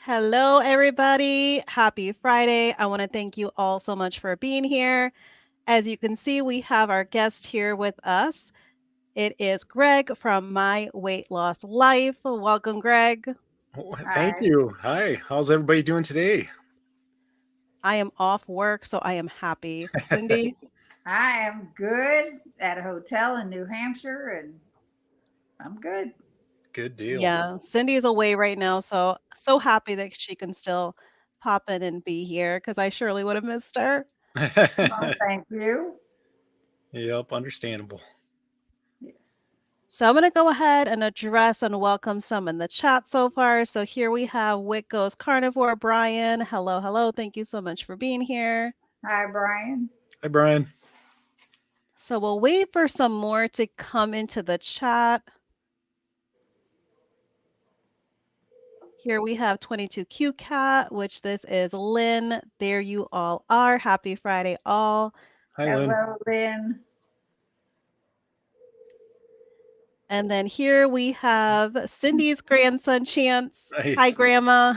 Hello, everybody. Happy Friday. I want to thank you all so much for being here. As you can see, we have our guest here with us. It is Greg from My Weight Loss Life. Welcome, Greg. Oh, thank Hi. you. Hi. How's everybody doing today? I am off work, so I am happy. Cindy? I am good at a hotel in New Hampshire and I'm good. Good deal. Yeah, Cindy is away right now, so happy that she can still pop in and be here because I surely would have missed her. Well, thank you. Yep, understandable. Yes. So I'm going to go ahead and address and welcome some in the chat so far. So here we have Wick Goes Carnivore, Brian. Hello, hello. Thank you so much for being here. Hi, Brian. Hi, Brian. So we'll wait for some more to come into the chat. Here we have 22Q Cat, which this is Lynn. There you all are. Happy Friday, all. Hi, Lynn. Hello, Lynn. And then here we have Cindy's grandson, Chance. Hi, Nice. Grandma.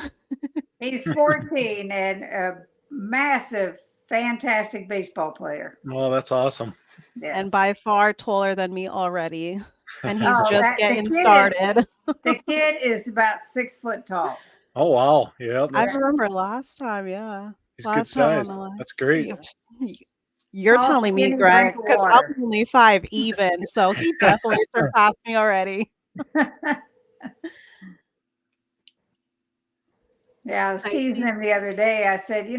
He's 14 and a massive, fantastic baseball player. Well, that's awesome. And Yes. by far taller than me already. And he's Oh, just that getting started. the kid is about 6 foot tall. Oh, wow. Yep, I that's remember last time, yeah. he's good Last time on size. the live. That's great. You're Tall, telling me, skinny, Greg, drink because I'm water. only 5'7", so he definitely surpassed me already. Yeah, I was I teasing see. him the other day. I said, you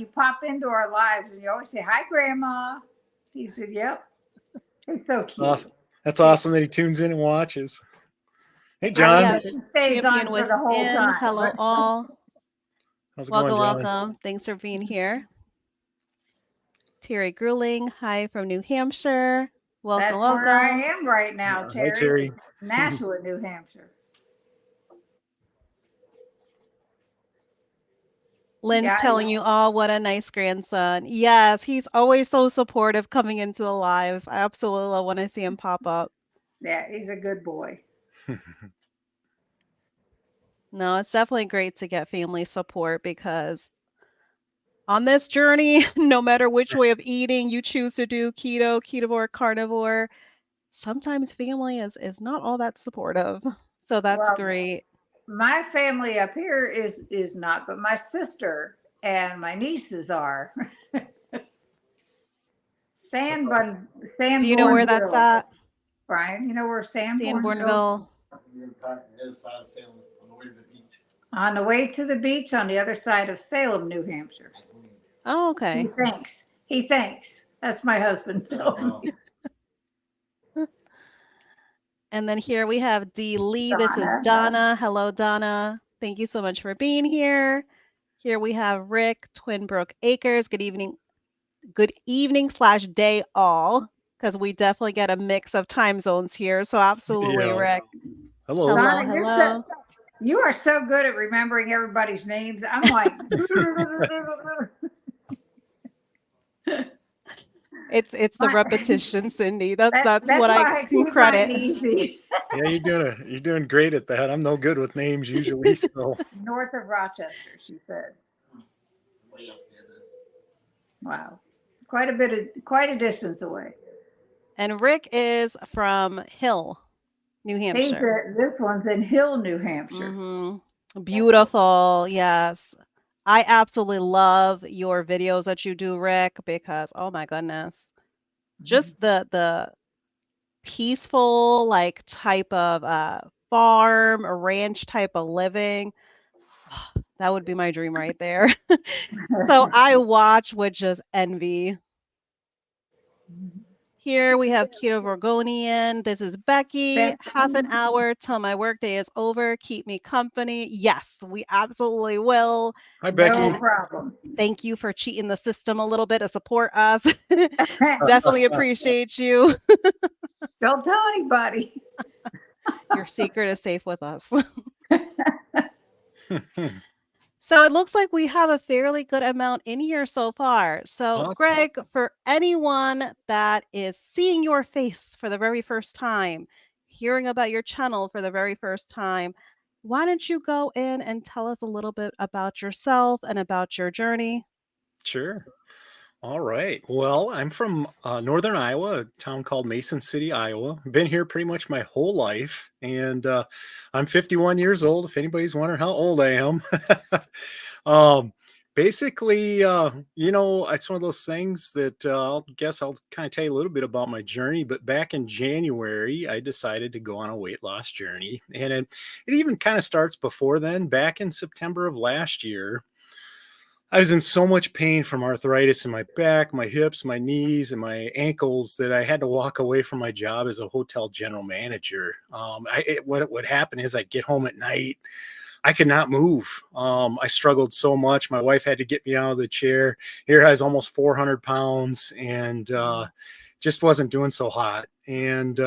pop into our lives and you always say, "Hi, Grandma." He said, "Yep." He's so That's cute. awesome. That's awesome that he tunes in and watches. Hey, Here we I John. have wish the he stays champion on for the whole within. time, Hello, but all. How's it going, Welcome, John? welcome. Thanks for being here. Terry Gruling, hi from New Hampshire. Welcome, that's where I welcome. am right now, Hi, Terry. Terry. Nashua, New Hampshire. Lynn's Yeah, telling you all what a nice grandson. Yes, he's always so supportive coming into the lives. I absolutely love when I see him pop up. yeah, he's a good boy. No, it's definitely great to get family support because on this journey, no matter which way of eating you choose to do, keto, ketovore, carnivore, sometimes family is not all that supportive. So that's Well, great. my family up here is not, but my sister and my nieces are. That's awesome. Do you know where that's Sanbornville, at? Brian. You know where Sanbornville? Sanbornville. On the way to the beach on the other side of Salem, New Hampshire. Oh, He okay. thinks. He thinks. That's my husband. So And then here we have D. Lee. This is Donna. Donna. Hello, Donna. Thank you so much for being here. Here we have Rick, Twinbrook Acres. Good evening slash day all, because we definitely get a mix of time zones here. So absolutely, Yeah. Rick. Hello. Hello, Donna, hello. you are so good at remembering everybody's names. I'm like, It's the repetition, Cindy. That's that's what I why I can keep mine credit. easy. Yeah, you're doing great at that. I'm no good with names usually, so North of Rochester, she said. Wow, quite a distance away. And Rick is from Hill, New Hampshire. This one's in Hill, New Hampshire. Beautiful. Yes. I absolutely love your videos that you do, Rick, because oh my goodness. Just the peaceful like type of farm, ranch type of living. That would be my dream right there. So I watch with just envy. Here we have Keto Gorgonian. This is Becky. Half an Bethany, hour till my workday is over. Keep me company. Yes, we absolutely will. hi no Becky. And problem. thank you for cheating the system a little bit to support us. Definitely appreciate you. Don't tell anybody. Your secret is safe with us. So it looks like we have a fairly good amount in here so far. So, Awesome. Greg, for anyone that is seeing your face for the very first time, hearing about your channel for the very first time, why don't you go in and tell us a little bit about yourself and about your journey? Sure. All right. Well, I'm from northern Iowa, a town called Mason City, Iowa. Been here pretty much my whole life, and I'm 51 years old. If anybody's wondering how old I am, um, basically, it's one of those things that I'll kind of tell you a little bit about my journey. But back in January, I decided to go on a weight loss journey, and it even kind of starts before then. Back in September of last year, I was in so much pain from arthritis in my back, my hips, my knees, and my ankles that I had to walk away from my job as a hotel general manager. What would happen is I'd get home at night. I could not move. I struggled so much. My wife had to get me out of the chair. Here I was almost 400 pounds and just wasn't doing so hot. And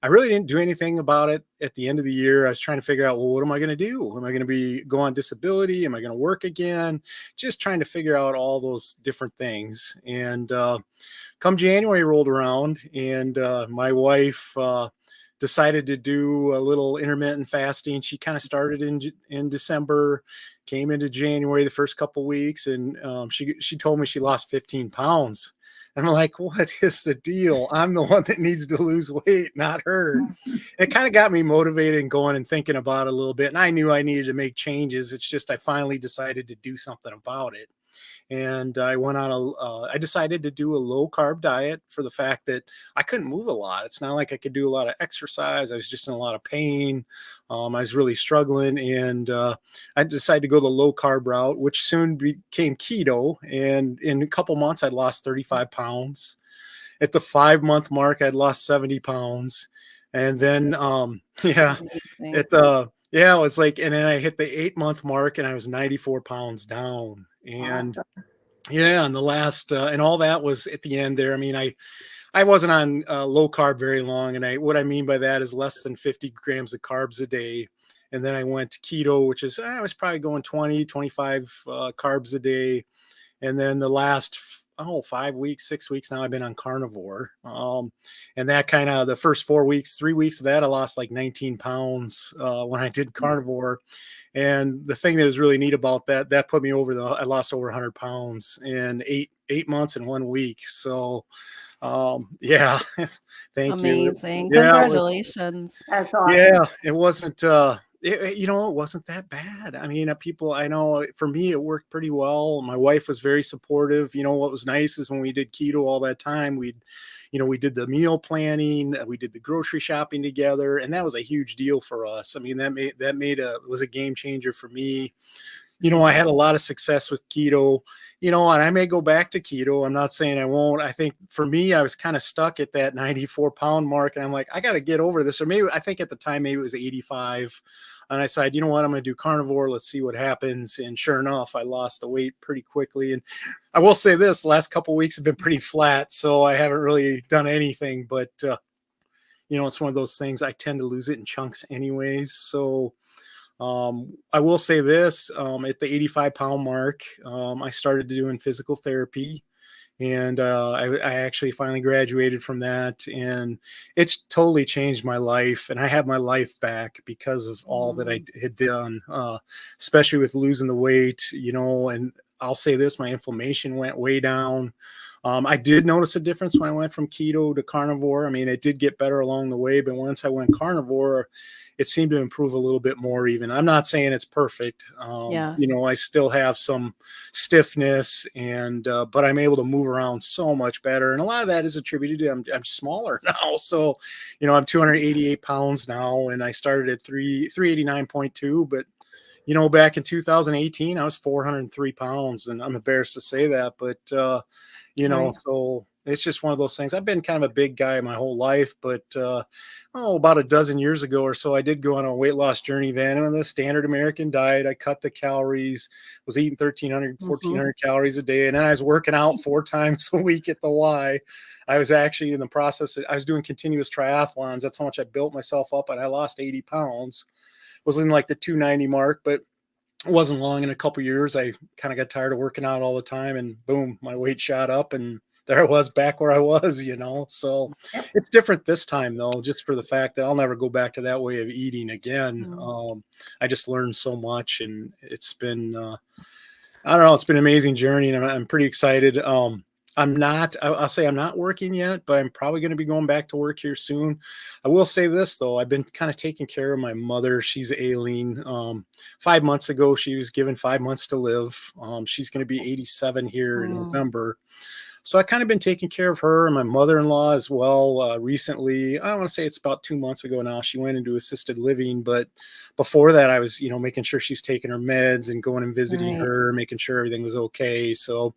I really didn't do anything about it at the end of the year. I was trying to figure out, well, what am I going to do? Am I going to go on disability? Am I going to work again? Just trying to figure out all those different things. And come January rolled around, and my wife decided to do a little intermittent fasting. She kind of started in December, came into January the first couple weeks, and she told me she lost 15 pounds. And I'm like, what is the deal? I'm the one that needs to lose weight, not her. It kind of got me motivated and going and thinking about it a little bit. And I knew I needed to make changes. It's just I finally decided to do something about it. And I decided to do a low carb diet for the fact that I couldn't move a lot. It's not like I could do a lot of exercise. I was just in a lot of pain. I was really struggling, and I decided to go the low carb route, which soon became keto. And in a couple months, I'd lost 35 pounds. At the 5 month mark, I'd lost 70 pounds. And then, yeah, Amazing. at the, yeah, it was like, and then I hit the 8 month mark and I was 94 pounds down. And Awesome. yeah, and the last and all that was at the end there. I mean, I wasn't on low carb very long, and what I mean by that is less than 50 grams of carbs a day. And then I went to keto, which is I was probably going 20, 25 carbs a day. And then the last 5 weeks, 6 weeks now, I've been on carnivore. And that kind of the first 4 weeks, 3 weeks of that, I lost like 19 pounds when I did carnivore. And the thing that was really neat about that put me over I lost over 100 pounds in eight months and 1 week. So, yeah, thank you. Amazing. Yeah, Congratulations. That's awesome. yeah, it wasn't, it wasn't that bad. I mean, people, I know for me, it worked pretty well. My wife was very supportive. What was nice is when we did keto all that time, we did the meal planning, we did the grocery shopping together, and that was a huge deal for us. I mean, was a game changer for me. I had a lot of success with keto, and I may go back to keto. I'm not saying I won't. I think for me, I was kind of stuck at that 94-pound mark. And I'm like, I got to get over this. Or maybe I think at the time, maybe it was 85. And I said, you know what, I'm going to do carnivore. Let's see what happens. And sure enough, I lost the weight pretty quickly. And I will say this, last couple of weeks have been pretty flat. So I haven't really done anything, but it's one of those things. I tend to lose it in chunks anyways. So, I will say this, at the 85-pound mark, I started doing physical therapy, and I actually finally graduated from that, and it's totally changed my life. And I have my life back because of all that I had done, especially with losing the weight, and I'll say this, my inflammation went way down. I did notice a difference when I went from keto to carnivore. I mean, it did get better along the way, but once I went carnivore, it seemed to improve a little bit more even. I'm not saying it's perfect. Yes. I still have some stiffness but I'm able to move around so much better. And a lot of that is attributed to I'm smaller now. So, I'm 288 pounds now, and I started at 389.2, but back in 2018, I was 403 pounds, and I'm embarrassed to say that, but Right. so it's just one of those things. I've been kind of a big guy my whole life, but about a dozen years ago or so, I did go on a weight loss journey then. And on the standard American diet, I cut the calories, was eating 1,300, Hmm. 1,400 calories a day. And then I was working out 4 times a week at the Y. I was actually in the process, I was doing continuous triathlons. That's how much I built myself up. And I lost 80 pounds, was in like the 290 mark, but it wasn't long. In a couple years, I kind of got tired of working out all the time, and boom, my weight shot up, and there I was back where I was, you know. So Yep. it's different this time though, just for the fact that I'll never go back to that way of eating again. Mm. I just learned so much, and it's been I don't know, it's been an amazing journey, and I'm pretty excited. I'm not, I'll say I'm not working yet, but I'm probably going to be going back to work here soon. I will say this though, I've been kind of taking care of my mother. She's ailing. 5 months ago, she was given 5 months to live. She's going to be 87 here in Mm. November. So I kind of been taking care of her and my mother-in-law as well. Recently, I want to say it's about 2 months ago now. She went into assisted living, but before that, I was, making sure she was taking her meds and going and visiting Right. her, making sure everything was okay. So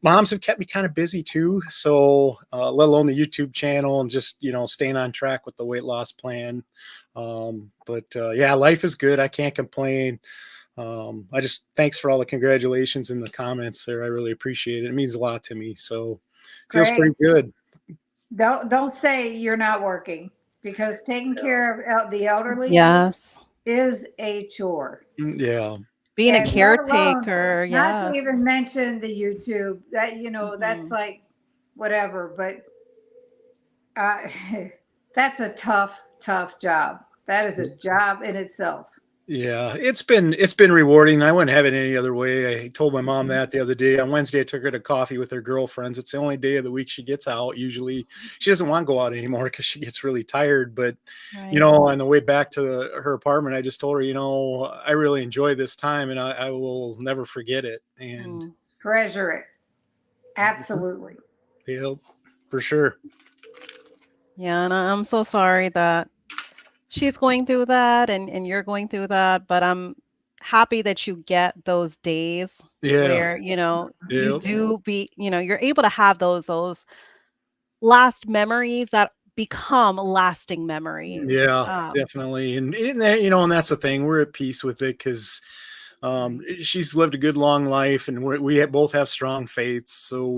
moms have kept me kind of busy too. So let alone the YouTube channel and just staying on track with the weight loss plan. But yeah, life is good. I can't complain. I just thanks for all the congratulations in the comments there. I really appreciate it. It means a lot to me. So feels Great. pretty good. Don't say you're not working, because taking care of the elderly Yes. is a chore. Yeah. Being a And let alone, caretaker, not to yes. even mention the YouTube, that, that's Hmm. like whatever, but uh, that's a tough, tough job. That is a job in itself. Yeah, it's been rewarding. I wouldn't have it any other way. I told my mom that the other day. On Wednesday, I took her to coffee with her girlfriends. It's the only day of the week she gets out. Usually, she doesn't want to go out anymore because she gets really tired. But Right. on the way back to her apartment, I just told her, I really enjoy this time, and I will never forget it. And Mm. Treasure it. Absolutely. yeah, for sure. Yeah, and I'm so sorry that she's going through that and you're going through that, but I'm happy that you get those days Yeah, where, you yeah, do you're able to have those last memories that become lasting memories. yeah, definitely. And that, and that's the thing. We're at peace with it because she's lived a good long life, and both have strong faiths. So Oh,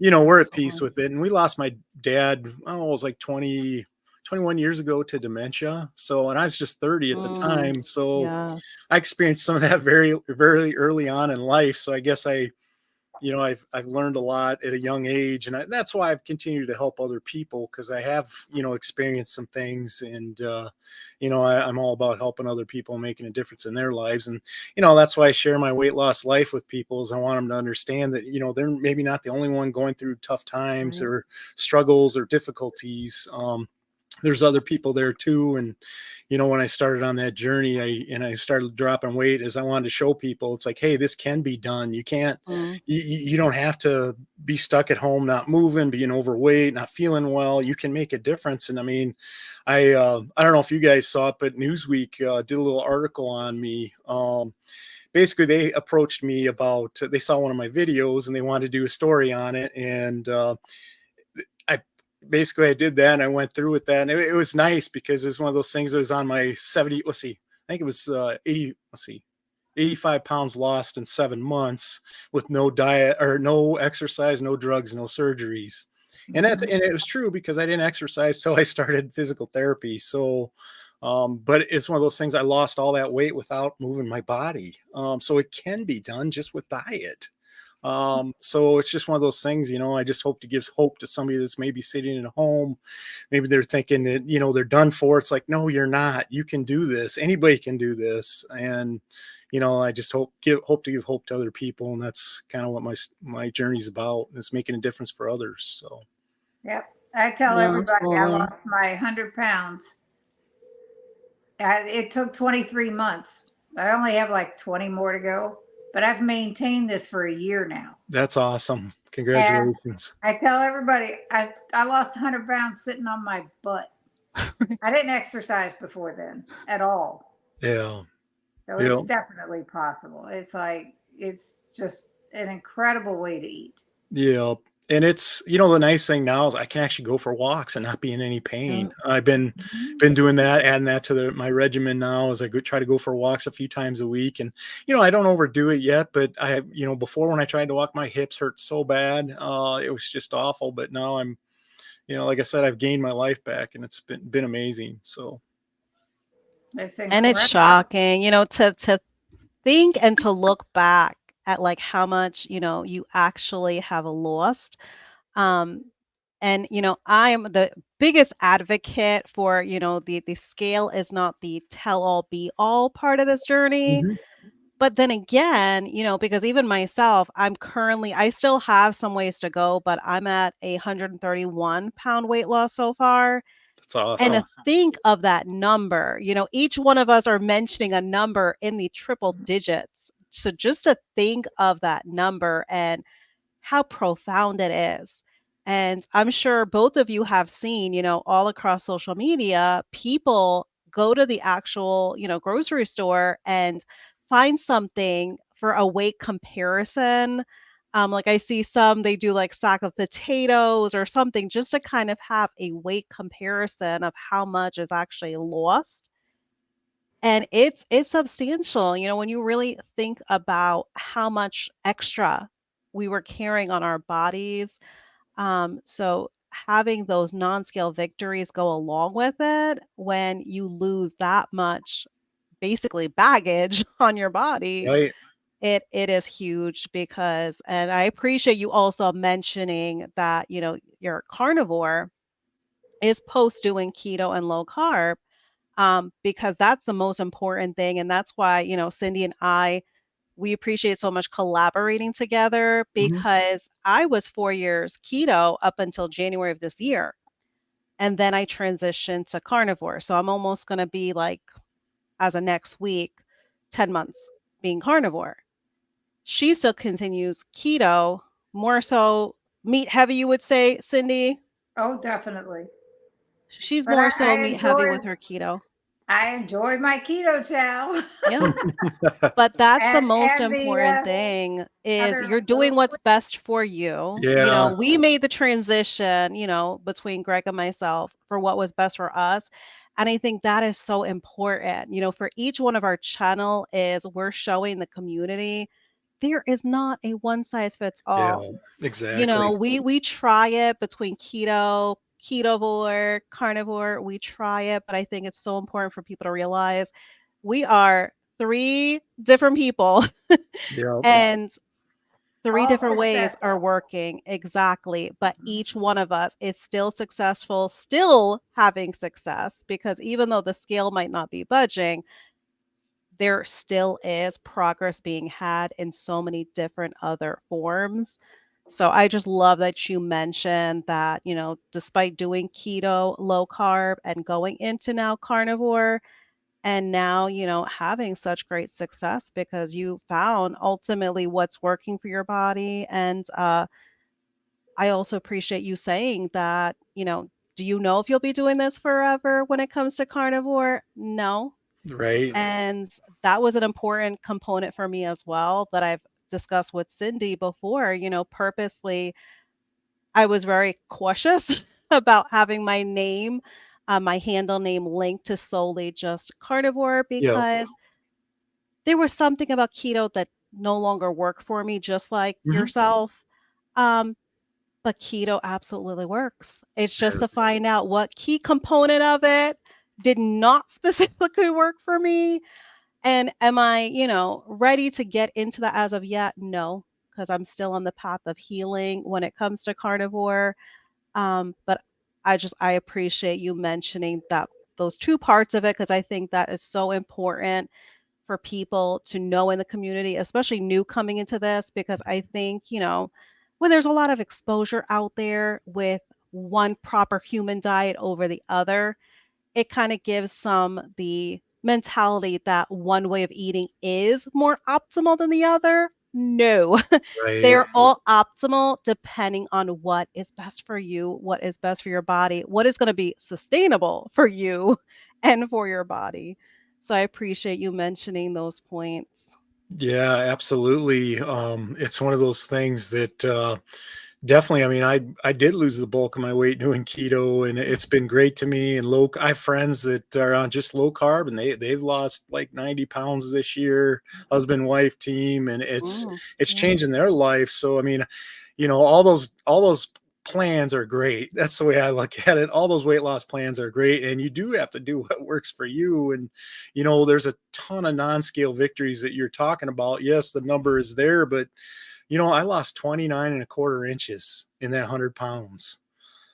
we're at peace excellent. with it. And we lost my dad, it was like 21 years ago to dementia. So, and I was just 30 at the Mm, time. So yes. I experienced some of that very, very early on in life. So I guess I've learned a lot at a young age, and that's why I've continued to help other people, because I have experienced some things, and I'm all about helping other people, making a difference in their lives, and that's why I share my weight loss life with people. Is I want them to understand that they're maybe not the only one going through tough times Right. or struggles or difficulties. There's other people there too, and when I started on that journey, I started dropping weight, as I wanted to show people it's like, hey, this can be done. You can't Mm, you don't have to be stuck at home, not moving, being overweight, not feeling well. You can make a difference. And I mean, I don't know if you guys saw it, but Newsweek did a little article on me. Basically, they approached me about, they saw one of my videos and they wanted to do a story on it, and I I did that, and I went through with that, and it was nice because it was one of those things that was on my 70. Let's see, I think it was 80. Let's see, 85 pounds lost in 7 months with no diet or no exercise, no drugs, no surgeries. Mhm. And it was true because I didn't exercise till I started physical therapy. So, but it's one of those things, I lost all that weight without moving my body. So it can be done just with diet. So it's just one of those things, I just hope to give hope to somebody that's maybe sitting at home. Maybe they're thinking that, they're done for. It's like, no, you're not. You can do this. Anybody can do this. And, I just hope to give hope to other people. And that's kind of what my journey's about, is making a difference for others. So, Yep. I tell no, everybody I absolutely. lost my 100 pounds. It took 23 months. I only have like 20 more to go, but I've maintained this for a year now. that's awesome. And Congratulations. I tell everybody I lost 100 pounds sitting on my butt. I didn't exercise before then at all. Yeah. So Yeah. it's definitely possible. It's just an incredible way to eat. Yeah. And it's, the nice thing now is I can actually go for walks and not be in any Yeah. pain. I've been Mhm. been doing that, adding that to my regimen now, as I try to go for walks a few times a week. And I don't overdo it yet, but before, when I tried to walk, my hips hurt so bad. It was just awful. But now I'm, like I said, I've gained my life back, and it's been amazing. So It's And it's incredible. shocking, to think and to look back at like how much, you actually have lost. Um, and I'm the biggest advocate for, the scale is not the tell all be all part of this journey. Mhm. But then again, because even myself, I still have some ways to go, but I'm at a 131-pound weight loss so far. That's And to awesome. think of that number, each one of us are mentioning a number in the triple digits. So just to think of that number and how profound it is. And I'm sure both of you have seen, all across social media, people go to the actual, grocery store and find something for a weight comparison. Like I see some, they do like sack of potatoes or something just to kind of have a weight comparison of how much is actually lost. And it's substantial, when you really think about how much extra we were carrying on our bodies. So having those non-scale victories go along with it when you lose that much basically baggage on your body, Right. it is huge because and I appreciate you also mentioning that, your carnivore is post doing keto and low carb, because that's the most important thing. And that's why, Cindy and I, we appreciate so much collaborating together Mhm. because I was 4 years keto up until January of this year. And then I transitioned to carnivore. So I'm almost going to be like, as of next week, 10 months being carnivore. She still continues keto, more so meat heavy, you would say, Cindy. Oh, definitely. She's But more so I meat heavy with her keto. I enjoy my keto chow. Yeah. But that's the most And the important thing is other you're doing little, what's best for you. Yeah. We made the transition, between Greg and myself for what was best for us. And I think that is so important. For each one of our channel is we're showing the community there is not a one size fits Yeah. all. Exactly. We try it between keto, ketovore, carnivore, we try it, but I think it's so important for people to realize we are three different people Yeah. and three all different ways are successful. working exactly, but each one of us is still successful, still having success because even though the scale might not be budging, there still is progress being had in so many different other forms. So I just love that you mentioned that, despite doing keto, low carb, and going into now carnivore, and now, having such great success because you found ultimately what's working for your body. And I also appreciate you saying that, do you know if you'll be doing this forever when it comes to carnivore? No. Right. And that was an important component for me as well that I've discussed with Cindy before. Purposely, I was very cautious about having my name, my handle name linked to solely just carnivore Yeah. because there was something about keto that no longer worked for me, just like Mhm. yourself. Um, but keto absolutely works. It's just to find out what key component of it did not specifically work for me and am I, ready to get into that as of yet? No, because I'm still on the path of healing when it comes to carnivore. But I appreciate you mentioning that those two parts of it because I think that is so important for people to know in the community, especially new coming into this, because I think, when there's a lot of exposure out there with one proper human diet over the other, it kind of gives some the mentality that one way of eating is more optimal than the other. No, Right. they're all optimal depending on what is best for you, what is best for your body, what is going to be sustainable for you and for your body. So I appreciate you mentioning those points. Yeah, absolutely. It's one of those things that definitely. I mean, I did lose the bulk of my weight doing keto, and it's been great to me. And I have friends that are on just low carb, and they've lost like 90 pounds this year. Husband wife team, and it's Mm, it's yeah. changing their life. So I mean, all those plans are great. That's the way I look at it. All those weight loss plans are great, and you do have to do what works for you. And there's a ton of non-scale victories that you're talking about. Yes, the number is there, but I lost 29 and a quarter inches in that 100 pounds.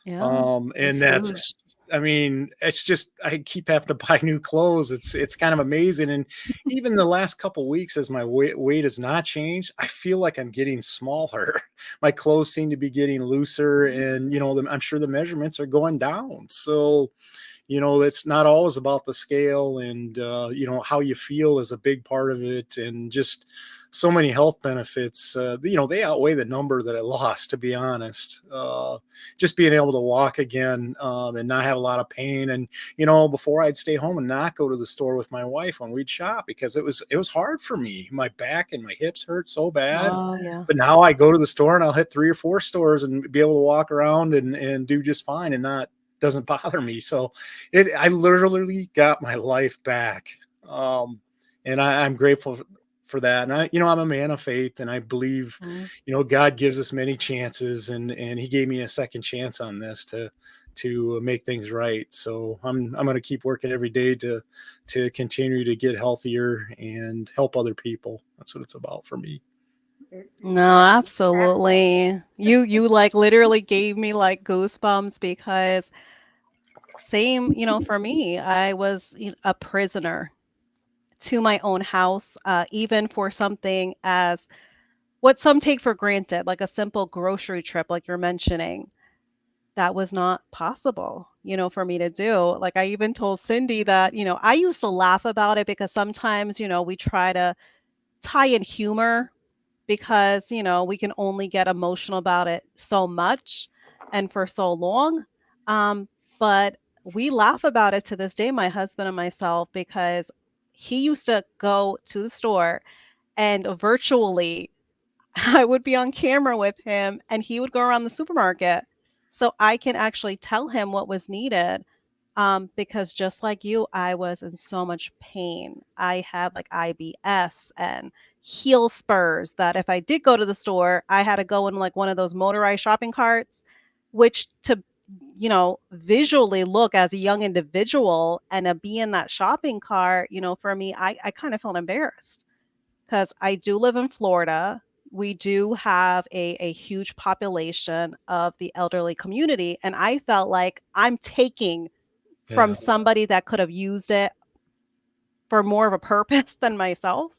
Yeah, And it's that's, huge. I mean, it's just, I keep having to buy new clothes. It's kind of amazing. And even the last couple weeks, as my weight has not changed, I feel like I'm getting smaller. My clothes seem to be getting looser, and I'm sure the measurements are going down. So it's not always about the scale, and how you feel is a big part of it, and just so many health benefits. They outweigh the number that I lost, to be honest. Just being able to walk again, and not have a lot of pain. And before, I'd stay home and not go to the store with my wife when we'd shop, because it was hard for me. My back and my hips hurt so bad. Oh, yeah. But now I go to the store and I'll hit 3 or 4 stores and be able to walk around and do just fine, and not doesn't bother me. So I literally got my life back. And I'm grateful for that. And I'm a man of faith, and I believe, Mm. God gives us many chances, and he gave me a second chance on this to make things right. So I'm going to keep working every day to continue to get healthier and help other people. That's what it's about for me. No, absolutely. You like literally gave me like goosebumps because same, for me, I was a prisoner to my own house, even for something as what some take for granted, like a simple grocery trip, like you're mentioning. That was not possible, for me to do. Like I even told Cindy that, I used to laugh about it because sometimes, we try to tie in humor because, we can only get emotional about it so much and for so long. Um, but we laugh about it to this day, my husband and myself, because he used to go to the store and virtually I would be on camera with him and he would go around the supermarket. So I can actually tell him what was needed. Because just like you, I was in so much pain. I had like IBS and heel spurs that if I did go to the store, I had to go in like one of those motorized shopping carts, which to, visually look as a young individual and to be in that shopping cart, for me, I kind of felt embarrassed because I do live in Florida. We do have a huge population of the elderly community, and I felt like I'm taking from Yeah. somebody that could have used it for more of a purpose than myself.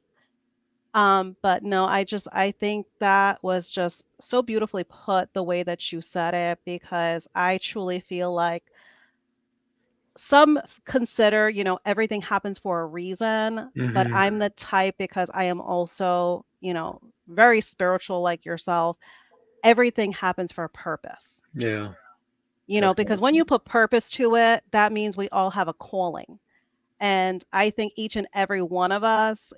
But no, I think that was just so beautifully put the way that you said it, because I truly feel like some consider, everything happens for a reason, but Hmm. I'm the type because I am also, very spiritual like yourself. Everything happens for a purpose, Yeah, because definitely. when you put purpose to it, that means we all have a calling. And I think each and every one of us,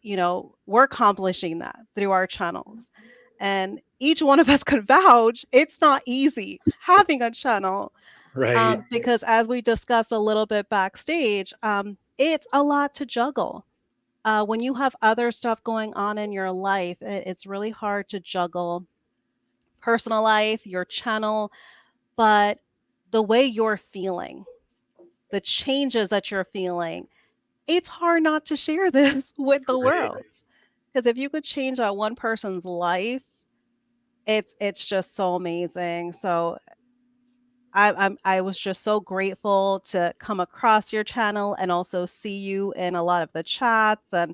we're accomplishing that through our channels. And each one of us could vouch it's not easy having a channel, Right. because as we discussed a little bit backstage, it's a lot to juggle. When you have other stuff going on in your life, it's really hard to juggle personal life, your channel, but the way you're feeling, the changes that you're feeling, it's hard not to share this with the Right. world. Because if you could change that one person's life, it's just so amazing. So I was just so grateful to come across your channel and also see you in a lot of the chats. And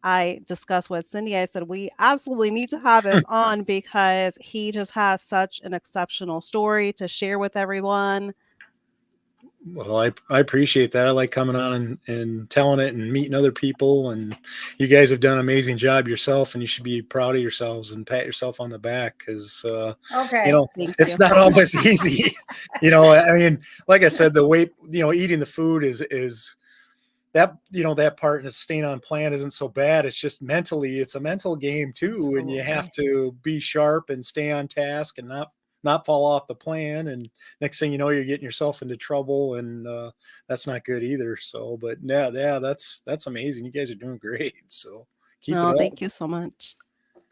I discussed with Cindy, I said, we absolutely need to have him on because he just has such an exceptional story to share with everyone. Well, I appreciate that. I like coming on and telling it and meeting other people. And you guys have done an amazing job yourself, and you should be proud of yourselves and pat yourself on the back, because, you Okay. know, Thank it's you. not always easy. I mean, like I said, the weight, eating the food is that, that part, and staying on plan isn't so bad. It's just mentally, it's a mental game too. And you have Absolutely. to be sharp and stay on task and not fall off the plan. And next thing you know, you're getting yourself into trouble, and that's not good either. So, but yeah, that's amazing. You guys are doing great. So keep it No, up. thank you so much.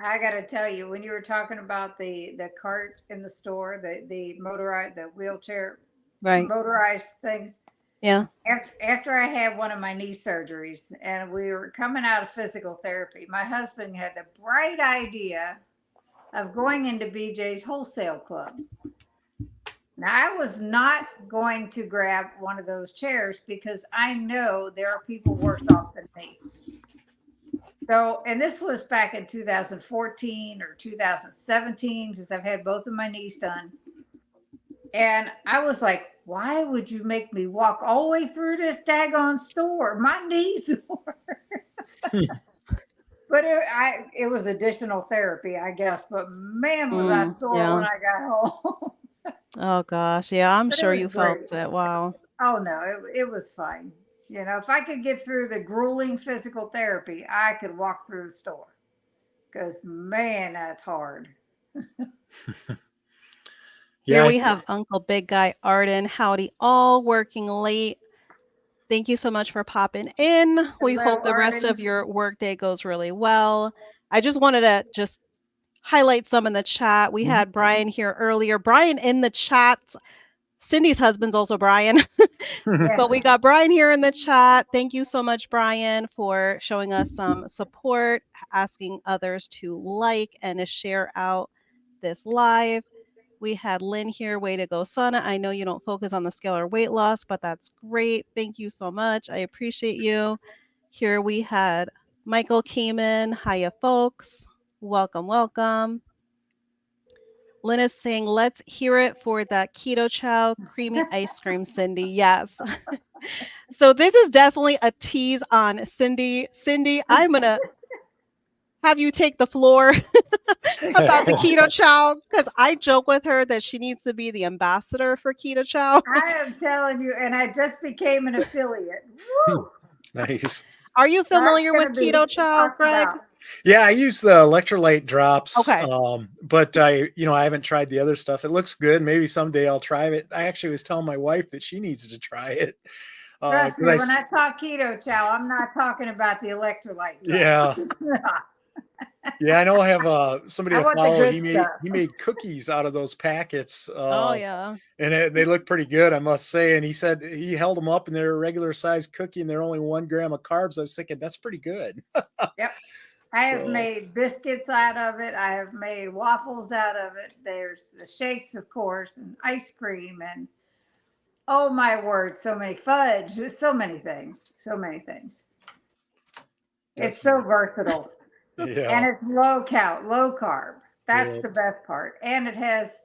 I got to tell you, when you were talking about the cart in the store, the motorized, the wheelchair Right. motorized things, Yeah. after I had one of my knee surgeries and we were coming out of physical therapy, my husband had the bright idea of going into BJ's Wholesale Club. Now, I was not going to grab one of those chairs because I know there are people worse off than me. So, and this was back in 2014 or 2017 because I've had both of my knees done. And I was like, why would you make me walk all the way through this daggone store? My knees were. But it was additional therapy, I guess. But man, was I sore when Yeah. I got home. Oh gosh. Yeah, I'm But it sure was you great. felt it. Wow. Oh no, it was fine. You know, if I could get through the grueling physical therapy, I could walk through the store. Because man, that's hard. Here Yeah. we have Uncle Big Guy Arden. Howdy all, working late. Thank you so much for popping in. We Hello, hope the rest of Arden. your workday goes really well. I just wanted to just highlight some in the chat. We Mhm. had Brian here earlier. Brian in the chat. Cindy's husband's also Brian. Yeah. But we got Brian here in the chat. Thank you so much, Brian, for showing us some support, asking others to like and to share out this live. We had Lynn here. Way to go, Sana. I know you don't focus on the scalar weight loss, but that's great. Thank you so much. I appreciate you. Here we had Michael came in. Hiya, folks. Welcome, welcome. Lynn is saying, let's hear it for that keto chow creamy ice cream, Cindy. Yes. So this is definitely a tease on Cindy. Cindy, I'm going to have you take the floor about the keto chow because I joke with her that she needs to be the ambassador for keto chow. I am telling you, and I just became an affiliate. Woo! Nice. Are you That's familiar going with to be keto chow, talked Greg? about. Yeah, I use the electrolyte drops, Okay. but I haven't tried the other stuff. It looks good. Maybe someday I'll try it. I actually was telling my wife that she needs to try it. Trust Because me, when I talk keto chow, I'm not talking about the electrolyte drops. yeah, yeah, I know. I have somebody I I want the follow. good He made stuff. he made cookies out of those packets, Oh, yeah. and they look pretty good, I must say. And he said he held them up, and they're a regular size cookie, and they're only 1 gram of carbs. I was thinking that's pretty good. Yep. I have So made biscuits out of it. I have made waffles out of it. There's the shakes, of course, and ice cream, and oh my word, so many fudge, so many things, so many things. It's so definitely, versatile, and yeah, it's low carb. That's yeah. the best part, and it has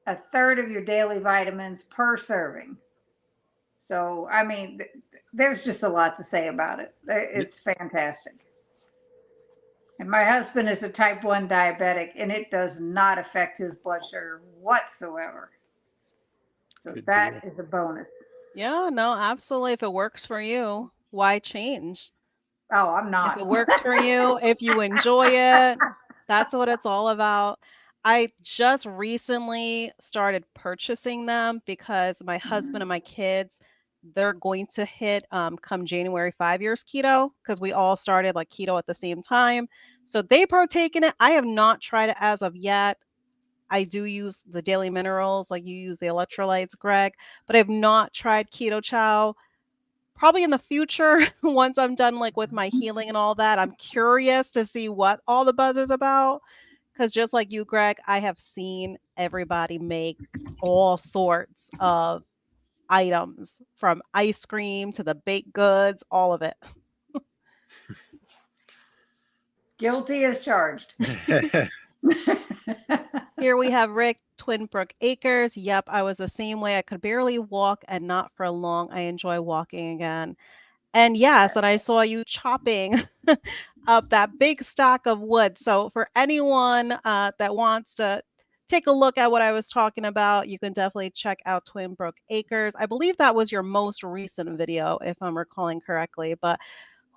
a third of your daily vitamins per serving. So, I mean, there's just a lot to say about it. It's fantastic. And my husband is a type 1 diabetic, and it does not affect his blood sugar whatsoever. So Good deal. that is a bonus. Yeah, no, absolutely. If it works for you, why change? Oh, I'm If not. it works for you, if you enjoy it, that's what it's all about. I just recently started purchasing them because my husband and my kids, they're going to hit come January 5 years keto because we all started like keto at the same time. So they partake in it. I have not tried it as of yet. I do use the daily minerals, like you use the electrolytes, Greg, but I've not tried keto chow. Probably in the future, once I'm done like with my healing and all that, I'm curious to see what all the buzz is about. Because just like you, Greg, I have seen everybody make all sorts of items from ice cream to the baked goods, all of it. Guilty as charged. Here we have Rick, Twin Brook Acres. Yep, I was the same way. I could barely walk and not for long. I enjoy walking again. And yes, and I saw you chopping up that big stack of wood. So for anyone that wants to take a look at what I was talking about, you can definitely check out Twin Brook Acres. I believe that was your most recent video, if I'm recalling correctly. But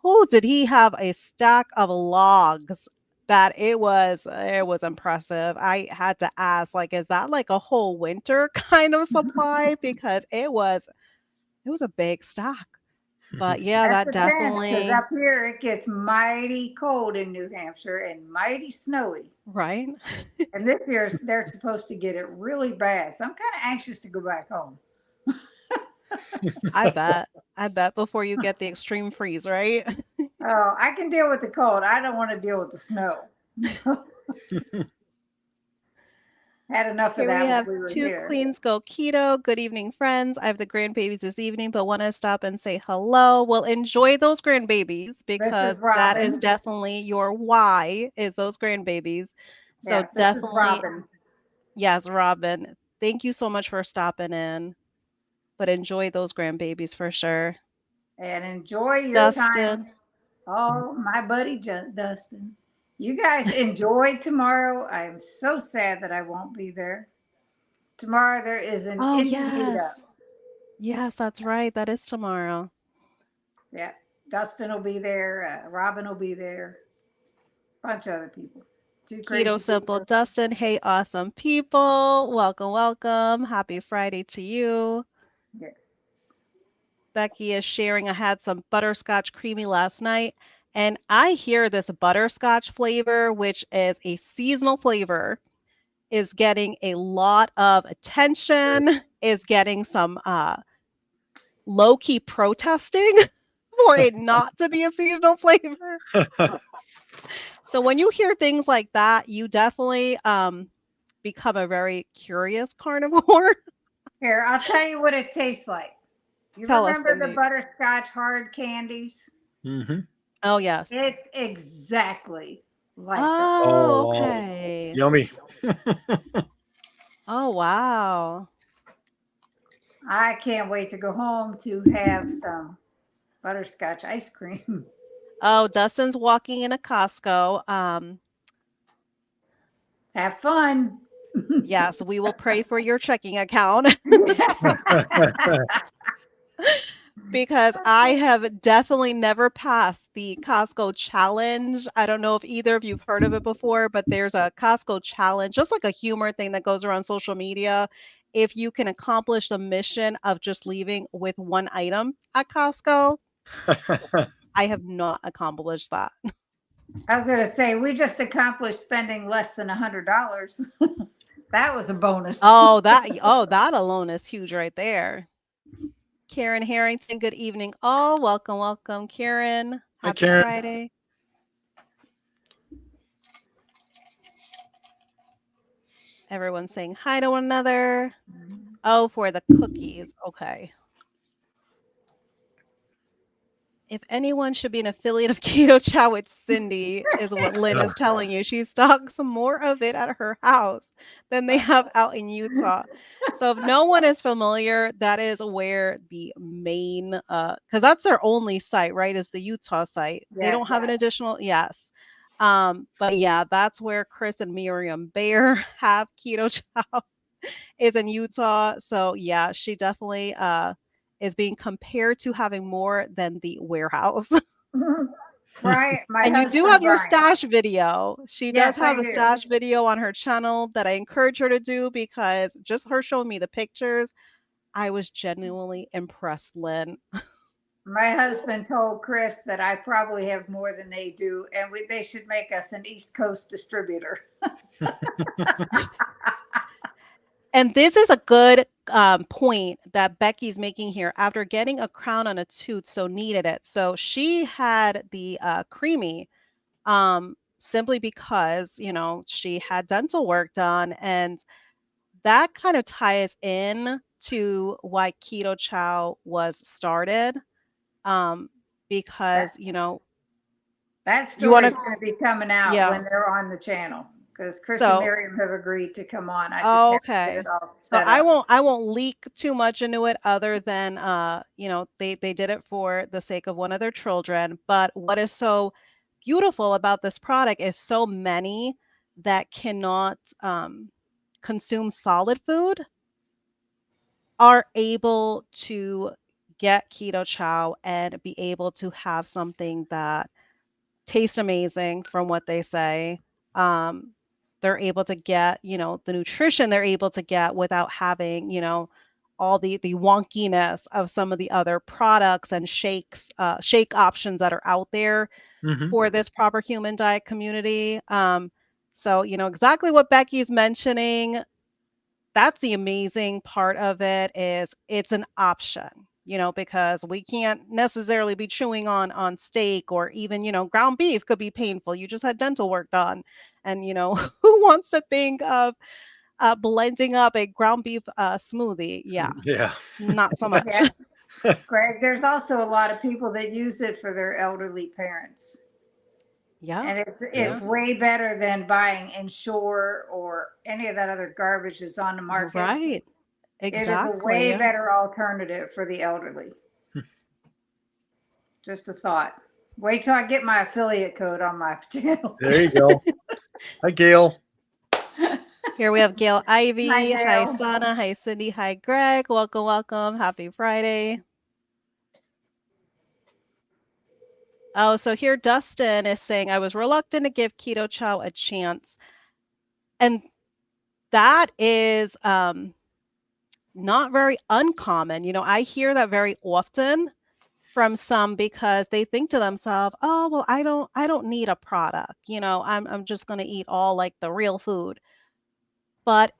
who did he have a stack of logs that it was impressive. I had to ask, like, is that like a whole winter kind of supply? Because it was a big stack. But yeah, That that depends because definitely, up here it gets mighty cold in New Hampshire and mighty snowy. right? And this year they're supposed to get it really bad. So I'm kind of anxious to go back home. I bet. I bet before you get the extreme freeze, right? Oh, I can deal with the cold. I don't want to deal with the snow. Had enough of Here we that when have we were two here. queens go keto. Good evening, friends. I have the grandbabies this evening, but want to stop and say hello. Well, enjoy those grandbabies This because is that is Robin. definitely your why is those grandbabies. So Yeah, this is definitely, Robin. yes, Robin. Thank you so much for stopping in, but enjoy those grandbabies for sure. And enjoy your time. Dustin. Oh, my buddy Dustin. You guys enjoy tomorrow. I am so sad that I won't be there. Tomorrow there is an Oh, indie meetup. yes. Yes, that's right. That is tomorrow. Yeah, Dustin will be there. Robin will be there. A bunch of other people. Two Keto crazy Simple people. Dustin. Hey, awesome people. Welcome, welcome. Happy Friday to you. Yes. Becky is sharing. I had some butterscotch creamy last night, and I hear this butterscotch flavor, which is a seasonal flavor, is getting a lot of attention, is getting some low key protesting for it not to be a seasonal flavor. So when you hear things like that, you definitely become a very curious carnivore. Here, I'll tell you what it tastes like. You Tell us, remember the Cindy. butterscotch hard candies? Hmm. Oh, yes. It's exactly like them. Oh, Oh, wow. okay. Yummy. Oh, wow. I can't wait to go home to have some butterscotch ice cream. Oh, Dustin's walking in a Costco. Have fun. Yes, we will pray for your checking account because I have definitely never passed the Costco challenge. I don't know if either of you've heard of it before, but there's a Costco challenge, just like a humor thing that goes around social media. If you can accomplish the mission of just leaving with one item at Costco, I have not accomplished that. I was going to say, we just accomplished spending less than $100. That was a bonus. Oh, that alone is huge right there. Karen Harrington, good evening all. Welcome, welcome, Karen. Hi, Happy Karen. Friday. Everyone's saying hi to one another. Oh, for the cookies. Okay. If anyone should be an affiliate of Keto Chow, it's Cindy, is what Lynn is telling you. She stocks more of it at her house than they have out in Utah. So if no one is familiar, that is where the main, because that's their only site, right? Is the Utah site. They don't Yes. have an additional, yes. But yeah, that's where Chris and Miriam Bear have Keto Chow is in Utah. So yeah, she definitely is being compared to having more than the warehouse. Right. My And you do husband, have your Brian. stash video. She does Yes, I have a do. stash video on her channel that I encourage her to do because just her showing me the pictures, I was genuinely impressed, Lynn. My husband told Chris that I probably have more than they do, and they should make us an East Coast distributor. And this is a good point that Becky's making here. After getting a crown on a tooth, so needed it. So she had the creamy simply because, she had dental work done. And that kind of ties in to why Keto Chow was started. Um, That because, that you want story is to, going to be coming out yeah. when they're on the channel because Chris and So, Miriam have agreed to come on. I just oh, have to get okay. it all So set I up. won't I won't leak too much into it other than they did it for the sake of one of their children. But what is so beautiful about this product is so many that cannot consume solid food are able to get keto chow and be able to have something that tastes amazing from what they say. Um, they're able to get, the nutrition they're able to get without having, all the wonkiness of some of the other products and shake options that are out there Hmm. for this proper human diet community. So, exactly what Becky's mentioning, that's the amazing part of it is it's an option, because we can't necessarily be chewing on steak or even, ground beef could be painful. You just had dental work done. And, who wants to think of blending up a ground beef smoothie? Yeah, Yeah. not so much. Yeah, Greg, there's also a lot of people that use it for their elderly parents. Yeah, And it's Yeah. way better than buying Ensure or any of that other garbage that's on the market. right. It is a way Exactly. better alternative for the elderly. Just a thought. Wait till I get my affiliate code on my channel. There you go. Hi, Gail. Here we have Gail Hi, Ivy. Hi, Gail. Sana. Hi, Cindy. Hi, Greg. Welcome, welcome. Happy Friday. Oh, so here Dustin is saying, I was reluctant to give Keto Chow a chance. And that is not very uncommon. I hear that very often from some because they think to themselves, "Oh, well, I don't need a product. I'm just going to eat all like the real food." But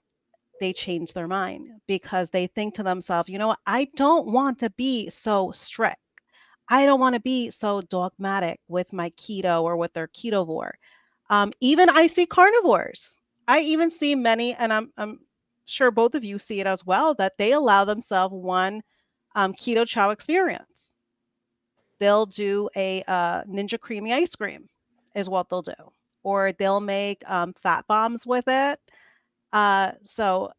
they change their mind because they think to themselves, "You know what? I don't want to be so strict. I don't want to be so dogmatic with my keto or with their ketovore." Even I see carnivores. I even see many, and I'm sure both of you see it as well, that they allow themselves one keto chow experience. They'll do a Ninja Creamy ice cream, is what they'll do, or they'll make fat bombs with it. So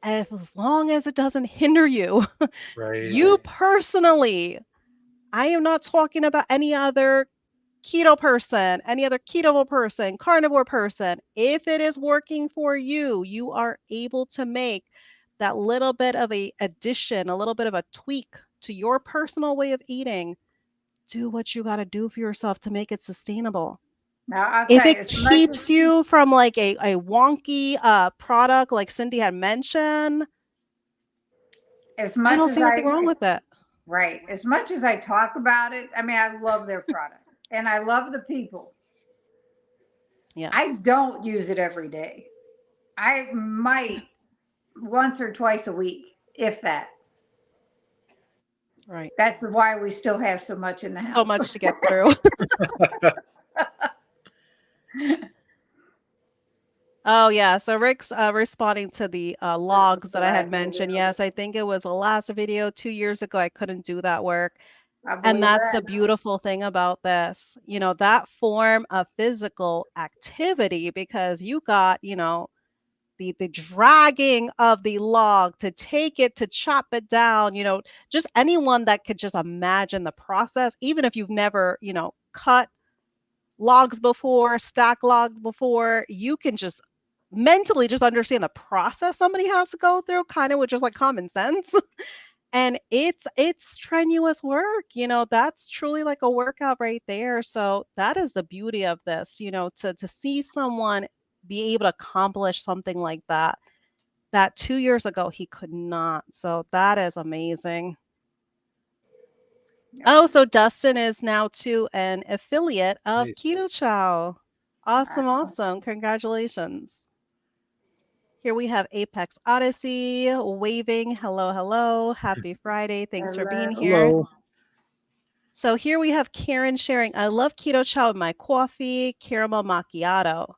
as long as it doesn't hinder you, Right. you personally, I am not talking about any other keto person, any other keto person, carnivore person. If it is working for you, you are able to make that little bit of a addition, a little bit of a tweak to your personal way of eating. Do what you got to do for yourself to make it sustainable. Now, I'll If tell you, it keeps you from like a wonky product like Cindy had mentioned, as I much don't as see anything wrong with it. right, as much as I talk about it, I mean, I love their product and I love the people. Yes. I don't use it every day. I might once or twice a week, if that. Right. That's why we still have so much in the So house. much to get through. Oh, yeah. So Rick's responding to the logs that I had mentioned. Yes, I think it was the last video 2 years ago. I couldn't do that work. I And believe that's the that. beautiful thing about this, that form of physical activity, because you got, the dragging of the log to take it, to chop it down, just anyone that could just imagine the process, even if you've never, cut logs before, stack logs before, you can just mentally just understand the process somebody has to go through, kind of with just like common sense. And it's strenuous work, that's truly like a workout right there. So that is the beauty of this, to see someone be able to accomplish something like that 2 years ago he could not. So that is amazing. Yep. Oh, so Dustin is now too an affiliate of Nice. Keto Chow. Awesome, Uh, awesome. Congratulations. Here we have Apex Odyssey waving. Hello, hello. Happy Friday. Thanks for being Hello. here. Hello. So here we have Karen sharing, I love Keto Chow in my coffee, caramel macchiato.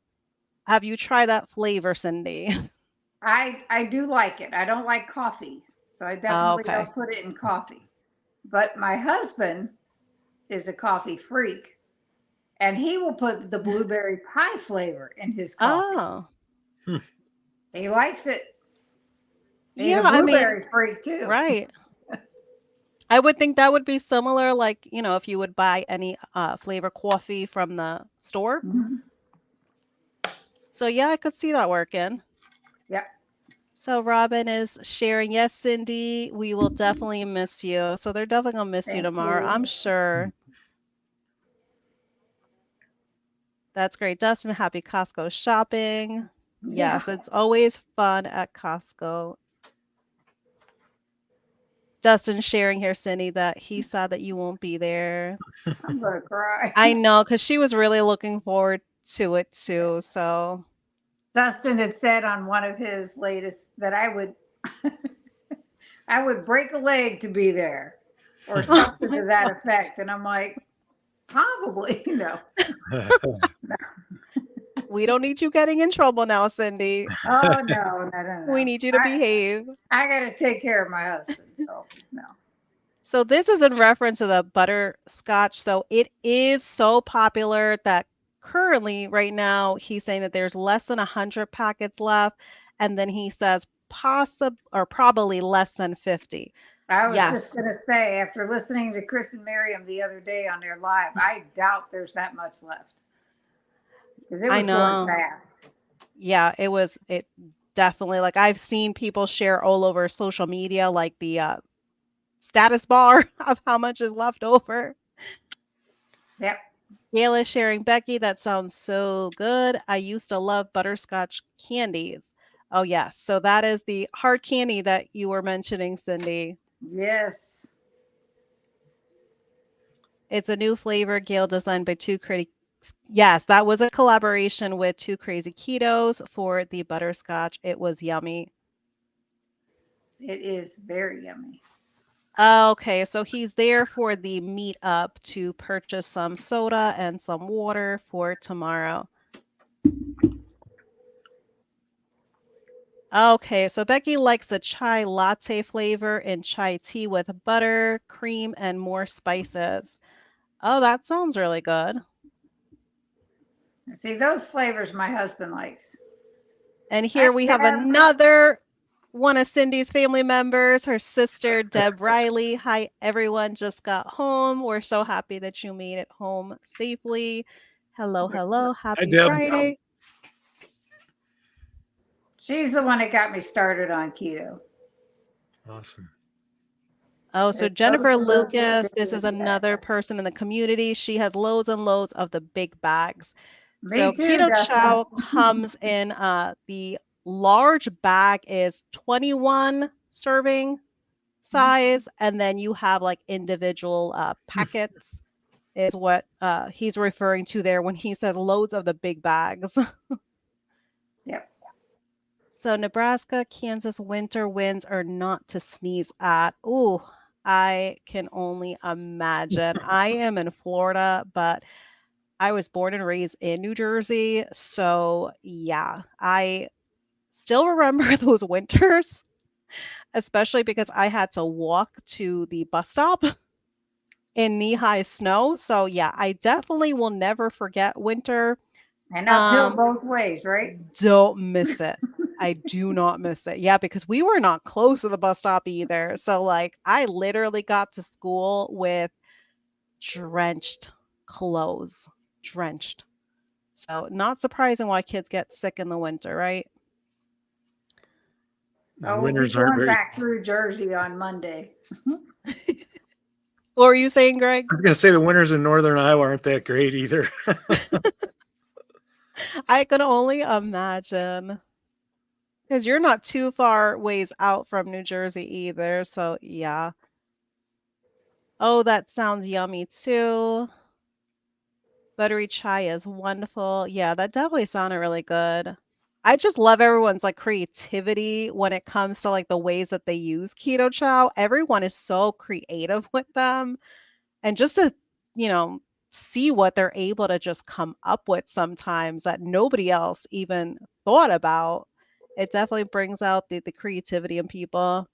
Have you tried that flavor, Cindy? I do like it. I don't like coffee, so I Oh, definitely okay. don't put it in coffee. But my husband is a coffee freak, and he will put the blueberry pie flavor in his coffee. Oh, Hmm. He likes it. He's yeah, a I mean, blueberry freak too. right. I would think that would be similar, like, if you would buy any flavor coffee from the store. Mhm. So yeah, I could see that working. Yep. So Robin is sharing, yes, Cindy, we will definitely miss you. So they're definitely gonna miss you Thank tomorrow, I'm you. sure. That's great. Dustin, happy Costco shopping. Yeah. Yes, it's always fun at Costco. Dustin sharing here, Cindy, that he saw that you won't be there. I'm gonna cry. I know, because she was really looking forward to it too. So Dustin had said on one of his latest that I would I would break a leg to be there or oh something my to that God. effect. And I'm like, probably, We don't need you getting in trouble now, Cindy. Oh no. We need you to behave. I gotta take care of my husband. So no. So this is in reference to the butterscotch. So it is so popular that currently, right now, he's saying that there's less than 100 packets left, and then he says possible or probably less than 50. I was just Yes, gonna say, after listening to Chris and Miriam the other day on their live, I doubt there's that much left. Because it I was going know. fast. Yeah, it definitely, like, I've seen people share all over social media, like the status bar of how much is left over. Yep. Gail is sharing, Becky, that sounds so good. I used to love butterscotch candies. Oh, yes. So that is the hard candy that you were mentioning, Cindy. Yes. It's a new flavor, Gail, designed by Two Crazy. Yes, that was a collaboration with Two Crazy Ketos for the butterscotch. It was yummy. It is very yummy. Okay, so he's there for the meetup to purchase some soda and some water for tomorrow. Okay, so Becky likes a chai latte flavor and chai tea with butter, cream, and more spices. Oh, that sounds really good. See, those flavors my husband likes. And I here we have have another one of Cindy's family members, her sister, Deb Riley. Hi, everyone. Just got home. We're so happy that you made it home safely. Hello, hello. Hi, Happy Deb. Friday. She's the one that got me started on keto. Awesome. Oh, so There's those Jennifer of us Lucas, that this do is that. another person in the community. She has loads and loads of the big bags. Me So too, keto Dustin. chow comes in the large bag is 21 serving size, and then you have like individual packets is what he's referring to there when he says loads of the big bags. Yep. So Nebraska, Kansas winter winds are not to sneeze at. Ooh, I can only imagine. I am in Florida, but I was born and raised in New Jersey. So yeah, I still remember those winters, especially because I had to walk to the bus stop in knee-high snow. So yeah, I definitely will never forget winter. And uphill Um, both ways, right? don't miss it. I do not miss it. Yeah, because we were not close to the bus stop either. So like I literally got to school with drenched clothes. Drenched. So not surprising why kids get sick in the winter, right? The Oh, we'll be winters aren't going very. back through Jersey on Monday. What were you saying, Greg? I was going to say the winters in northern Iowa aren't that great either. I can only imagine. Because you're not too far ways out from New Jersey either. So yeah. Oh, that sounds yummy too. Buttery chai is wonderful. Yeah, that definitely sounded really good. I just love everyone's like creativity when it comes to like the ways that they use keto chow. Everyone is so creative with them. And just to, you know, see what they're able to just come up with sometimes that nobody else even thought about. It definitely brings out the creativity in people.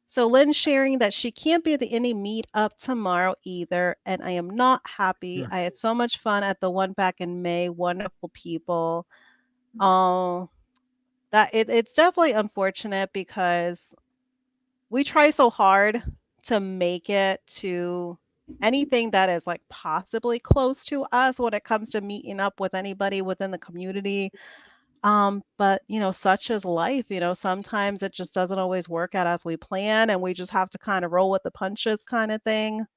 So Lynn's sharing that she can't be at the any meetup tomorrow either, and I am not happy. I had so much fun at the one back in May. Wonderful people. Oh, it's definitely unfortunate because we try so hard to make it to anything that is like possibly close to us when it comes to meeting up with anybody within the community. But such is life, sometimes it just doesn't always work out as we plan and we just have to kind of roll with the punches kind of thing.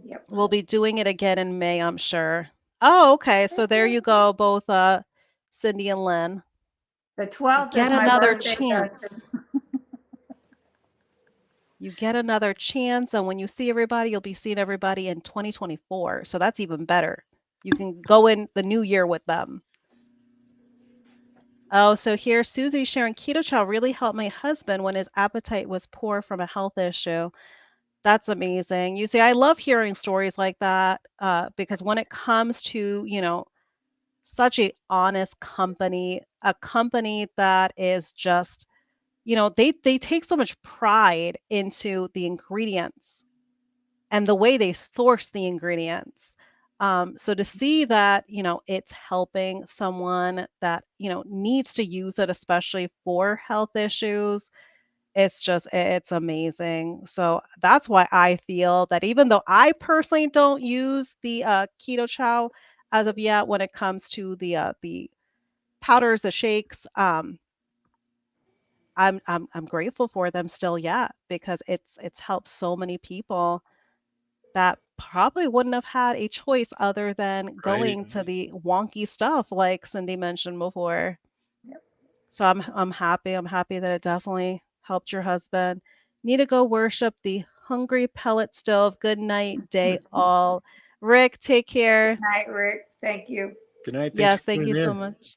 Yep. We'll be doing it again in May, I'm sure. Oh, okay. So there you go, both Cindy and Lynn. The 12th is Get my another birthday, Dustin. chance. You get another chance, and when you see everybody, you'll be seeing everybody in 2024. So that's even better. You can go in the new year with them. Oh, so here Susie sharing keto chow really helped my husband when his appetite was poor from a health issue. That's amazing. You see, I love hearing stories like that because when it comes to, such a honest company, a company that is just, they take so much pride into the ingredients and the way they source the ingredients. So to see that, it's helping someone that, needs to use it, especially for health issues, it's amazing. So that's why I feel that even though I personally don't use the keto chow as of yet when it comes to the powders, the shakes, I'm grateful for them still yet because it's helped so many people that probably wouldn't have had a choice other than Right. going to the wonky stuff like Cindy mentioned before. Yep. So I'm happy. I'm happy that it definitely helped your husband. Need to go worship the hungry pellet stove. Good night, day all. Rick, take care. Night, Rick. Thank you. Good night. Thanks Yes, for thank you tuning so in. much.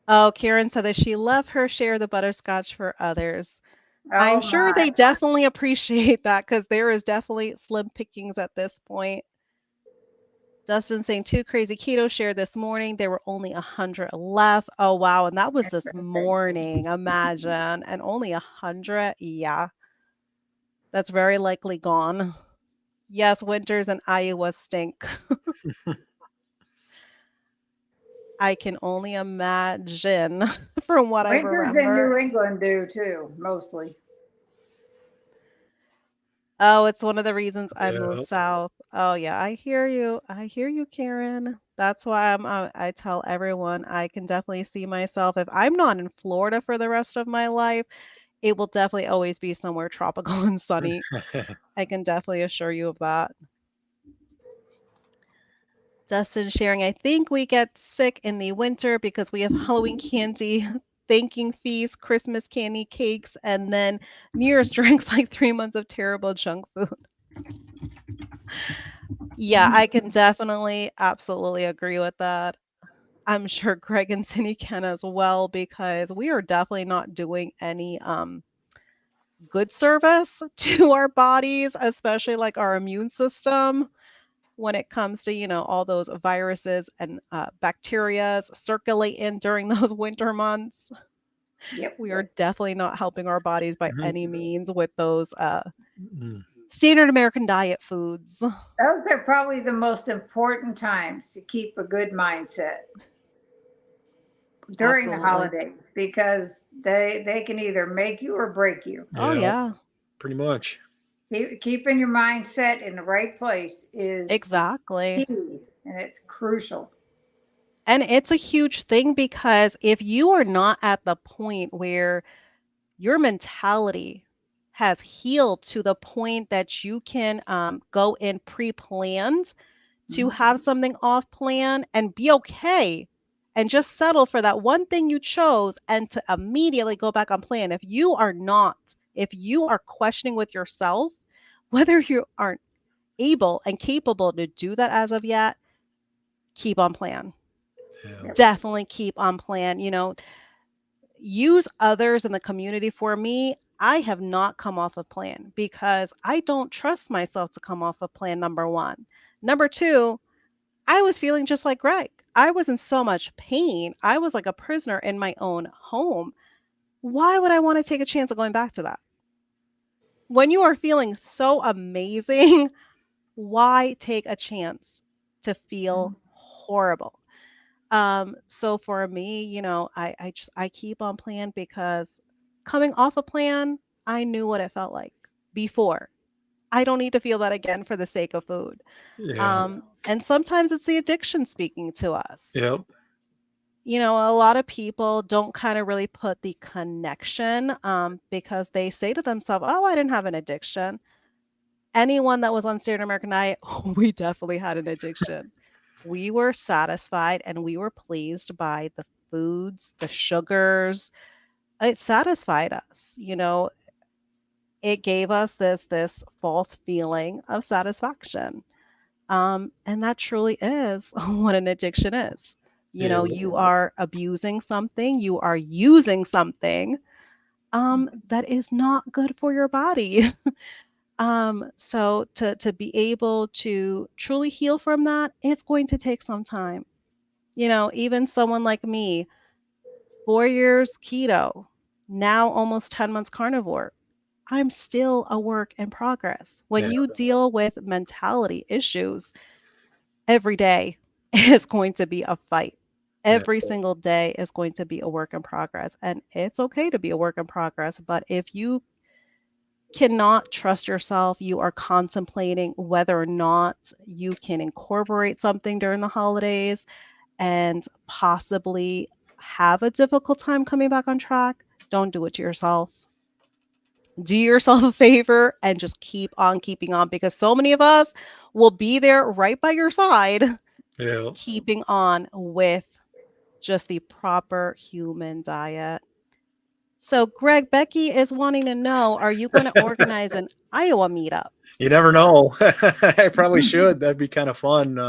Oh, Karen said that she loved her share the butterscotch for others. I'm Oh sure my. they definitely appreciate that because there is definitely slim pickings at this point. Dustin saying two crazy keto shared this morning. There were only 100 left. Oh wow, and that was this Okay. morning. Imagine, and only 100. Yeah, that's very likely gone. Yes, winters in Iowa stink. I can only imagine from what I Winters in remember. New England do too, mostly. Oh, it's one of the reasons I moved Yeah. south. Oh yeah, I hear you. I hear you, Karen. That's why I tell everyone I can definitely see myself if I'm not in Florida for the rest of my life, it will definitely always be somewhere tropical and sunny. I can definitely assure you of that. Dustin sharing, I think we get sick in the winter because we have Halloween candy, thanking feast, Christmas candy, cakes, and then New Year's drinks like 3 months of terrible junk food. Yeah, I can definitely absolutely agree with that. I'm sure Greg and Cindy can as well because we are definitely not doing any good service to our bodies, especially like our immune system when it comes to, all those viruses and bacterias circulating during those winter months. Yep. We are definitely not helping our bodies by Mhm. any means with those Mm. standard American diet foods. Those are probably the most important times to keep a good mindset during the Absolutely. holidays because they can either make you or break you. Oh, Yeah. yeah, Pretty much. Keeping your mindset in the right place is exactly. key and it's crucial. And it's a huge thing because if you are not at the point where your mentality has healed to the point that you can go in pre-planned to Mhm. have something off plan and be okay and just settle for that one thing you chose and to immediately go back on plan. If you are questioning with yourself whether you aren't able and capable to do that as of yet, keep on plan. Yeah. Yep. Definitely keep on plan. Use others in the community. For me, I have not come off a plan because I don't trust myself to come off a plan, number one. Number two, I was feeling just like Greg. I was in so much pain. I was like a prisoner in my own home. Why would I want to take a chance of going back to that? When you are feeling so amazing, why take a chance to feel horrible? So for me, I keep on plan because coming off a plan, I knew what it felt like before. I don't need to feel that again for the sake of food. Yeah. And sometimes it's the addiction speaking to us. Yep. A lot of people don't kind of really put the connection because they say to themselves, "Oh, I didn't have an addiction." Anyone that was on Standard American Diet, we definitely had an addiction. We were satisfied and we were pleased by the foods, the sugars. It satisfied us. it gave us this false feeling of satisfaction. And that truly is what an addiction is. You Yeah. know, you are abusing something, you are using something that is not good for your body. So to be able to truly heal from that, it's going to take some time. You know, even someone like me, 4 years keto, now almost 10 months carnivore. I'm still a work in progress. When Yeah. you deal with mentality issues, every day is going to be a fight. Yeah. Every single day is going to be a work in progress. And it's okay to be a work in progress. But if you cannot trust yourself, you are contemplating whether or not you can incorporate something during the holidays and possibly have a difficult time coming back on track, don't do it to yourself. Do yourself a favor and just keep on keeping on because so many of us will be there right by your side, Yeah. keeping on with just the proper human diet. So, Greg, Becky is wanting to know, are you going to organize an Iowa meetup? You never know. I probably should. That'd be kind of fun.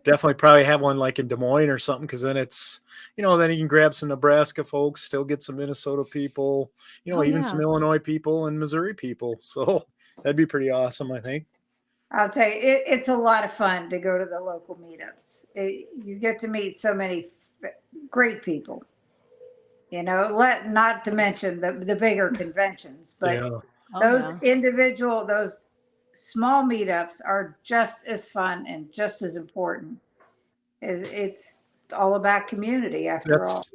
Definitely probably have one like in Des Moines or something because then it's, then you can grab some Nebraska folks, still get some Minnesota people, Oh, even some yeah. Illinois people and Missouri people. So that'd be pretty awesome, I think. I'll tell you, it's a lot of fun to go to the local meetups. You get to meet so many great people. Not to mention the bigger conventions, but Yeah. Oh, those yeah. individual, those small meetups are just as fun and just as important. It's all about community after all. That's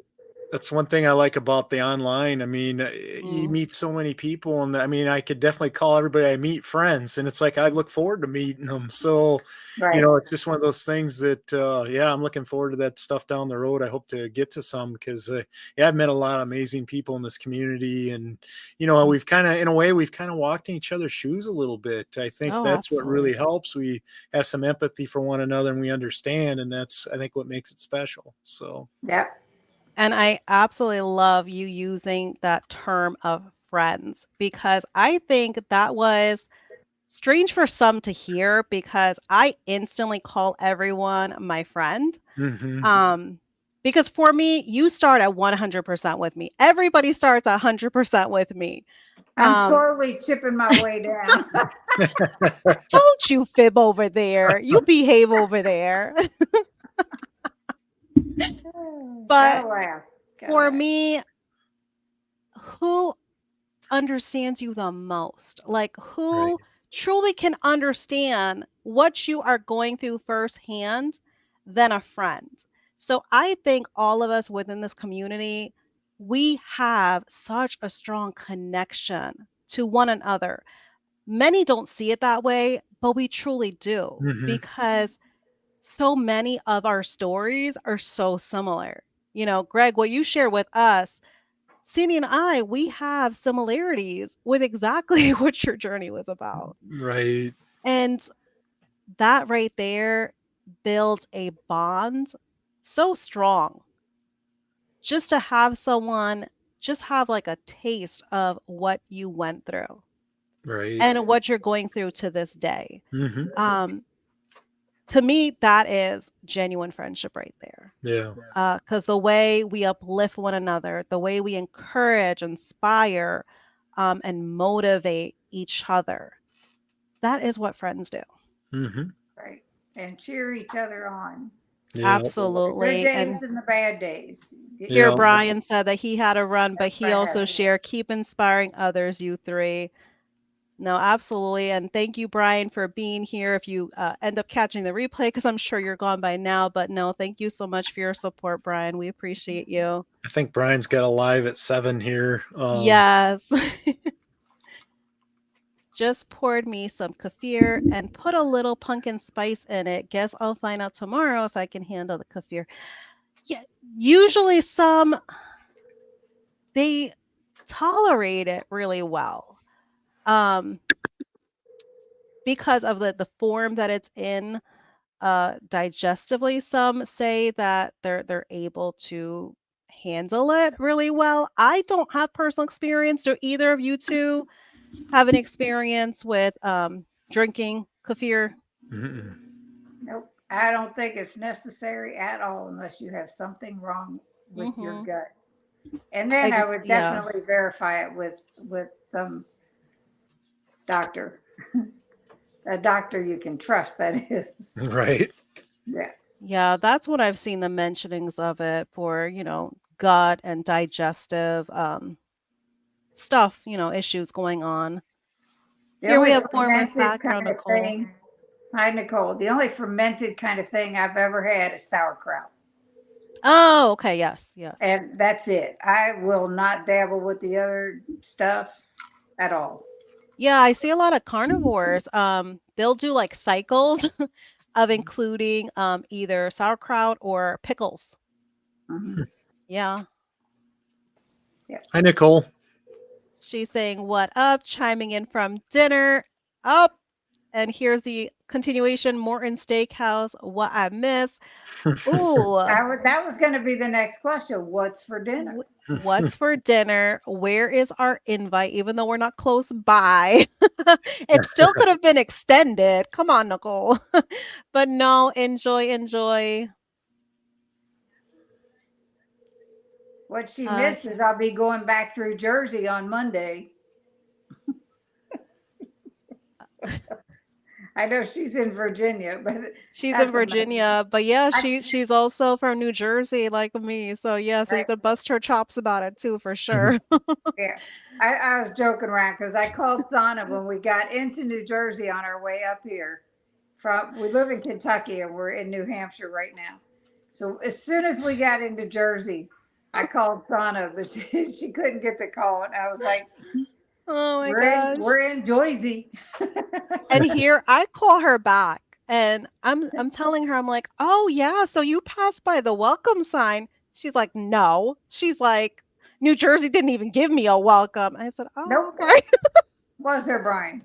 That's one thing I like about the online. I mean, you Mm. meet so many people, and I mean, I could definitely call everybody I meet friends, and it's like I look forward to meeting them. So, Right. it's just one of those things that, yeah, I'm looking forward to that stuff down the road. I hope to get to some because, yeah, I've met a lot of amazing people in this community, and we've kind of, in a way, we've kind of walked in each other's shoes a little bit. I think Oh, that's what absolutely. really helps. We have some empathy for one another, and we understand, and that's, I think, what makes it special. So, Yep. And I absolutely love you using that term of friends because I think that was strange for some to hear because I instantly call everyone my friend. hmm Um, because for me, you start at 100% with me. Everybody starts at 100% with me. I'm Um, slowly chipping my way down. don't you fib over there. You behave over there. But Gotta laugh. Gotta for laugh. me, who understands you the most? Like, right. who truly can understand what you are going through firsthand than a friend? So I think all of us within this community, we have such a strong connection to one another. Many don't see it that way, but we truly do hmm because so many of our stories are so similar. You know, Greg, what you share with us, Cindy and I, we have similarities with exactly what your journey was about. Right. And that right there builds a bond so strong just to have someone just have like a taste of what you went through Right. and what you're going through to this day. hmm Um, to me, that is genuine friendship right there. Yeah. Because the way we uplift one another, the way we encourage, inspire, and motivate each other, that is what friends do. hmm Right. And cheer each other on. Yeah. The good Absolutely. days And and the bad days. here, Yeah. Brian said that he had a run, but he Never also have. shared, keep inspiring others, you three. No, absolutely. And thank you, Brian, for being here. If you end up catching the replay, because I'm sure you're gone by now, but no, thank you so much for your support, Brian. We appreciate you. I think Brian's got a live at 7 here. Yes. Just poured me some kefir and put a little pumpkin spice in it. Guess I'll find out tomorrow if I can handle the kefir. Yeah, usually some they tolerate it really well. Um, because of the form that it's in, digestively, some say that they're able to handle it really well. I don't have personal experience. Do either of you two have an experience with drinking kefir? Mm-mm. Nope. I don't think it's necessary at all unless you have something wrong with your Mm-hmm. gut. And then I would Yeah. definitely verify it with some doctor, a doctor you can trust. That is, Right. yeah. Yeah, that's what I've seen the mentionings of it for, gut and digestive stuff, issues going on. The Here we only have former fermented background, kind of Nicole. thing. Hi, Nicole. The only fermented kind of thing I've ever had is sauerkraut. Oh, okay. Yes, yes. And that's it. I will not dabble with the other stuff at all. Yeah, I see a lot of carnivores. They'll do like cycles of including either sauerkraut or pickles. Hmm. Yeah. Yeah. Hi, Nicole. She's saying, "What up?" Chiming in from dinner. Up. And here's the continuation, Morton Steakhouse, what I miss. Ooh, That was going to be the next question. What's for dinner? what's for dinner? Where is our invite? Even though we're not close by, it still could have been extended. Come on, Nicole. But no, enjoy, enjoy. What she Uh, missed is I'll be going back through Jersey on Monday. I know she's in Virginia, but she's in that's about Virginia, but yeah, I, she's also from New Jersey, like me. So yeah, so you right. could bust her chops about it too, for sure. Yeah. I was joking around because I called Sana when we got into New Jersey on our way up here. We live in Kentucky and we're in New Hampshire right now. So as soon as we got into Jersey, I called Sana, but she couldn't get the call, and I was like, Oh my "We're in gosh. we're in Jersey." And here I call her back and I'm telling her, I'm like, "Oh yeah, so you passed by the welcome sign." She's like, "No." She's like, "New Jersey didn't even give me a welcome." I said, "Oh, Nope. okay." Was there, Brian?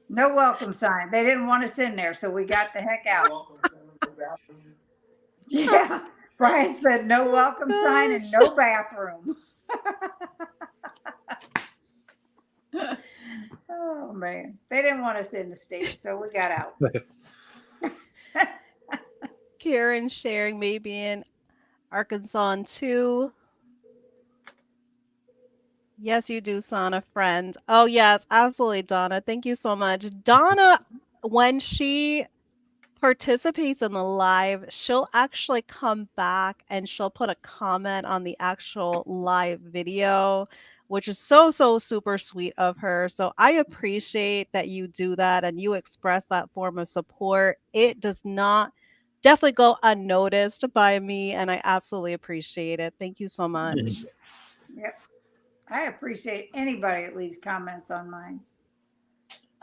No welcome sign. They didn't want us in there, so we got the heck out. Yeah. Brian said no Oh welcome sign and gosh. no bathroom. Oh man. They didn't want us in the state, so we got out. Karen sharing maybe in Arkansas too. Yes, you do, Sana, friend. Oh yes, absolutely, Donna. Thank you so much. Donna, when she participates in the live, she'll actually come back and she'll put a comment on the actual live video, which is so, so super sweet of her. So I appreciate that you do that and you express that form of support. It does not definitely go unnoticed by me, and I absolutely appreciate it. Thank you so much. Yep. I appreciate anybody that leaves comments on mine.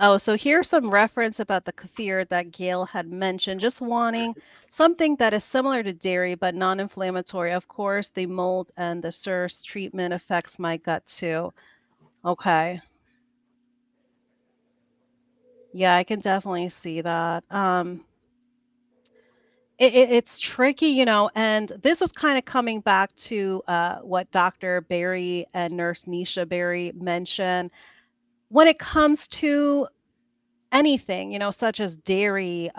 Oh, so here's some reference about the kefir that Gail had mentioned, just wanting something that is similar to dairy but non-inflammatory. Of course, the mold and the SIRS treatment affects my gut too. Okay. Yeah, I can definitely see that. It's tricky, and this is kind of coming back to what Dr. Barry and Nurse Nisha Berry mentioned. When it comes to anything, such as dairy,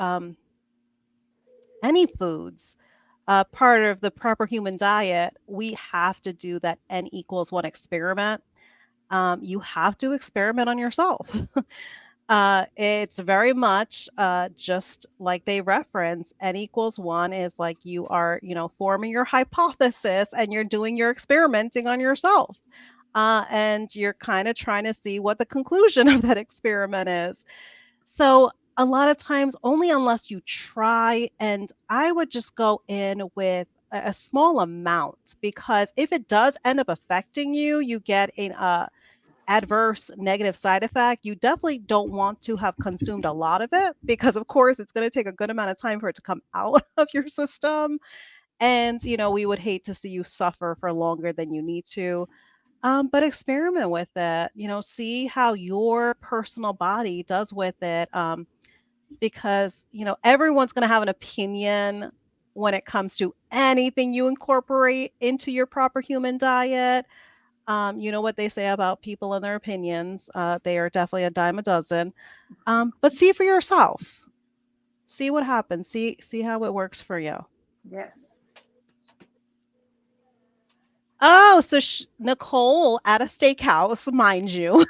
any foods, part of the proper human diet, we have to do that N equals one experiment. You have to experiment on yourself. It's very much just like they reference N equals one is like you are, forming your hypothesis and you're doing your experimenting on yourself. And you're kind of trying to see what the conclusion of that experiment is. So a lot of times, only unless you try, and I would just go in with a small amount because if it does end up affecting you, you get an adverse negative side effect. You definitely don't want to have consumed a lot of it because, of course, it's going to take a good amount of time for it to come out of your system. And, we would hate to see you suffer for longer than you need to. But experiment with it, see how your personal body does with it. Because everyone's going to have an opinion when it comes to anything you incorporate into your proper human diet. You know what they say about people and their opinions. They are definitely a dime a dozen. But see for yourself. See what happens. See how it works for you. Yes. Oh, so Nicole at a steakhouse, mind you,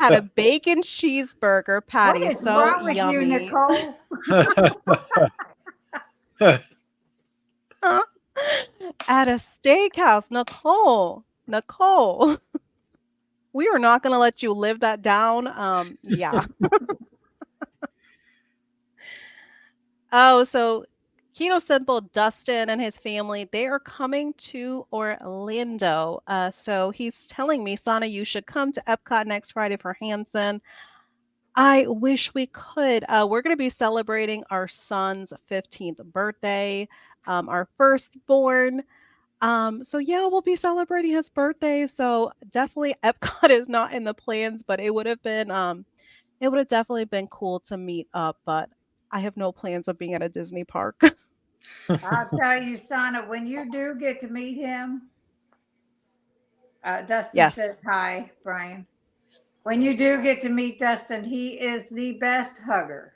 had a bacon cheeseburger What patty. is So wrong with you, yummy. Nicole? At a steakhouse, Nicole, we are not going to let you live that down. Yeah. Oh, so Keto Simple, Dustin and his family, they are coming to Orlando. So he's telling me, Sana, you should come to Epcot next Friday for Hanson. I wish we could. We're going to be celebrating our son's 15th birthday, our firstborn. So yeah, we'll be celebrating his birthday. So definitely Epcot is not in the plans, but it would have definitely been cool to meet up, but I have no plans of being at a Disney park. I'll tell you, Sana, when you do get to meet him, Dustin says Yes. hi, Brian. When you do get to meet Dustin, he is the best hugger,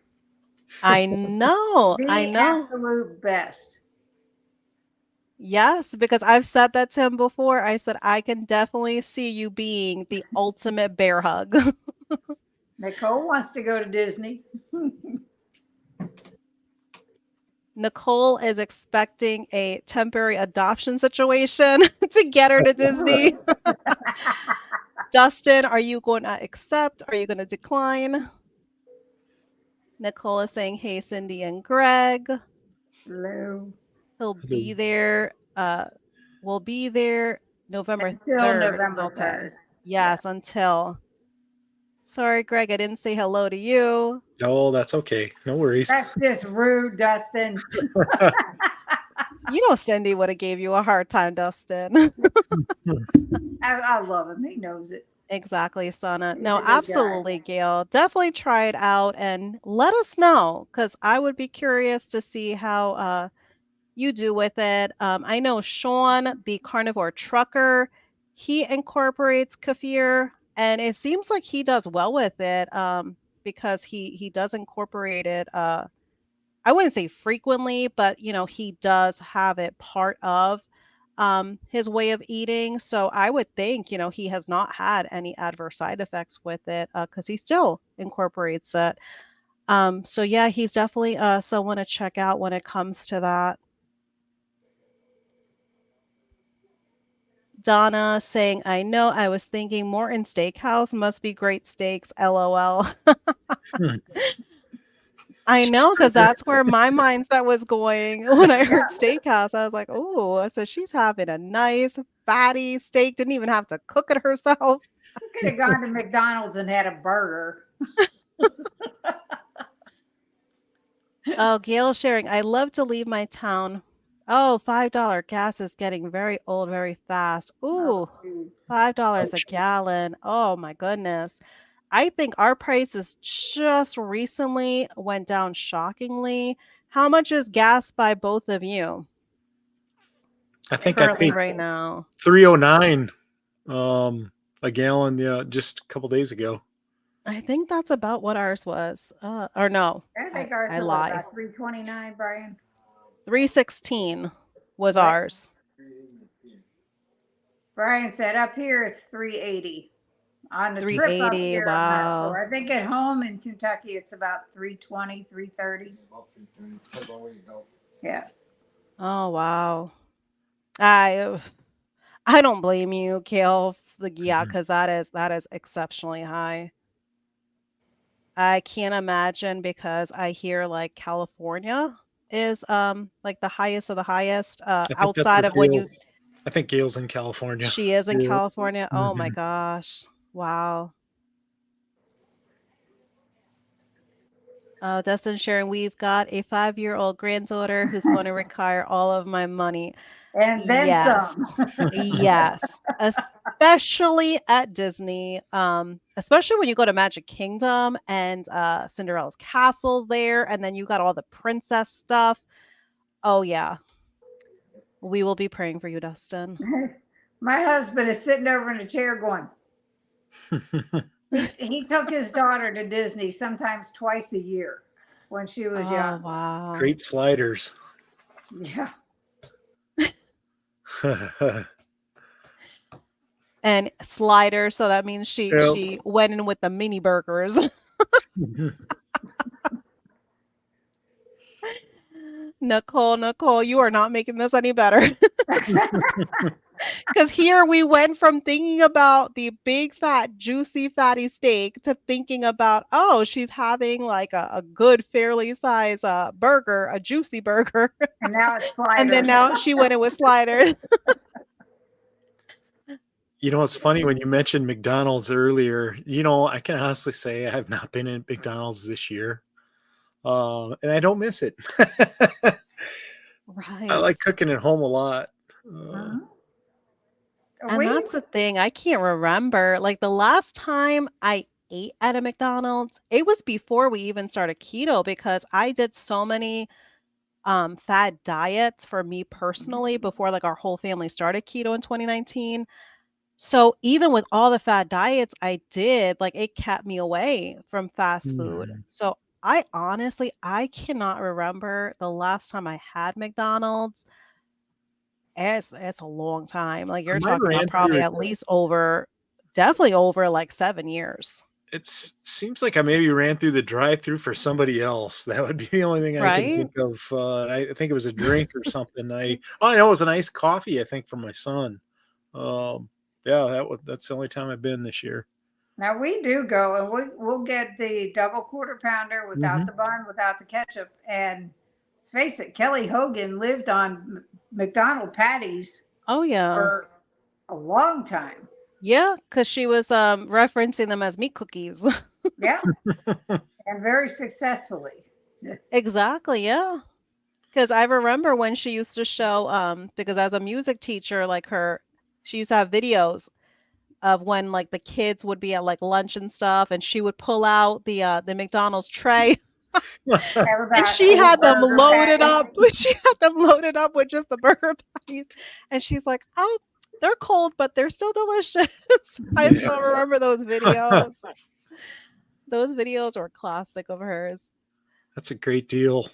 I know. I the know. absolute best. Yes, because I've said that to him before. I said I can definitely see you being the ultimate bear hug. Nicole wants to go to Disney. Nicole is expecting a temporary adoption situation to get her to Disney. Dustin, are you going to accept? Are you going to decline? Nicole is saying, hey, Cindy and Greg. Hello. He'll be there. We'll be there November Until 3rd. November Okay. 3rd. Yeah. Yes, until. Sorry, Greg, I didn't say hello to you. Oh, that's okay. No worries. That's just rude, Dustin. You know Cindy would have gave you a hard time, Dustin. I love him. He knows it. Exactly, Sana. He's No, a good guy. absolutely, Gail. Definitely try it out and let us know because I would be curious to see how you do with it. I know Sean, the carnivore trucker, he incorporates kefir, and it seems like he does well with it because he does incorporate it. I wouldn't say frequently, but he does have it part of his way of eating. So I would think he has not had any adverse side effects with it because he still incorporates it. So yeah, he's definitely someone to check out when it comes to that. Donna saying, I know I was thinking Morton Steakhouse must be great steaks, LOL. I know, because that's where my mindset was going when I heard steakhouse. I was like, oh, so she's having a nice fatty steak, didn't even have to cook it herself. You could have gone to McDonald's and had a burger. Oh, Gail sharing, I love to leave my town. Oh, $5 gas is getting very old very fast. Oh, Ooh, dude. $5 a Ouch. gallon. Oh my goodness. I think our prices just recently went down shockingly. How much is gas by both of you I think I currently paid right now? 309 a gallon just a couple days ago. I think that's about what ours was. Or no, I I, think ours I are what, lie. about 329, Brian? 316 was What? ours. Brian said up here it's 380. On the trip up 380. here, I'm not Wow. sure. I think at home in Kentucky it's about 320, 330. Yeah. Oh wow. I I don't blame you, Kale. Yeah, Mhm. because that is exceptionally high. I can't imagine because I hear like California is like the highest of the highest I think that's outside where of when you Gail's. I think Gail's in California. she is in Yeah. California. Oh my Mhm. gosh. Wow. Dustin sharing, we've got a 5-year-old granddaughter who's going to require all of my money. And then Yes. some. Yes. Especially at Disney. Especially when you go to Magic Kingdom and Cinderella's castle's there, and then you got all the princess stuff. Oh yeah. We will be praying for you, Dustin. My husband is sitting over in a chair going, he took his daughter to Disney sometimes twice a year when she was Oh, young. wow. Great sliders. Yeah. And slider, so that means she Yep. she went in with the mini burgers. Nicole, you are not making this any better. Because here we went from thinking about the big, fat, juicy, fatty steak to thinking about, oh, she's having like a good, fairly sized burger, a juicy burger. And now it's And then sliders. now she went in with sliders. You know, it's funny when you mentioned McDonald's earlier. You know, I can honestly say I have not been in McDonald's this year, and I don't miss it. I Right. like cooking at home a lot. Mhm. And We, that's the thing. I can't remember. Like the last time I ate at a McDonald's, it was before we even started keto because I did so many fad diets for me personally before like our whole family started keto in 2019. So even with all the fad diets I did, like it kept me away from fast food. Mhm. So I cannot remember the last time I had McDonald's. It's a long time. Like I you're might talking about ran through probably it. at least over, definitely over like 7 years, It seems like I maybe ran through the drive-through for somebody else. That would be the only thing I can right? think of. I think it was a drink or something. I know it was an iced coffee. I think from my son. Um, yeah, that's the only time I've been this year. now we do go and we'll get the double quarter pounder without Hmm. the bun, without the ketchup. And let's face it, Kelly Hogan lived on McDonald patties Oh yeah. for a long time. Yeah, because she was referencing them as meat cookies. Yeah. And very successfully. Exactly, yeah. Because I remember when she used to show, because as a music teacher, like she used to have videos of when like the kids would be at like lunch and stuff, and she would pull out the McDonald's tray, Have and about she eight had them burger loaded patties. up. She had them loaded up with just the burger patties, and she's like, "Oh, they're cold, but they're still delicious." I Yeah. still remember those videos. Those videos were classic of hers. That's a great deal.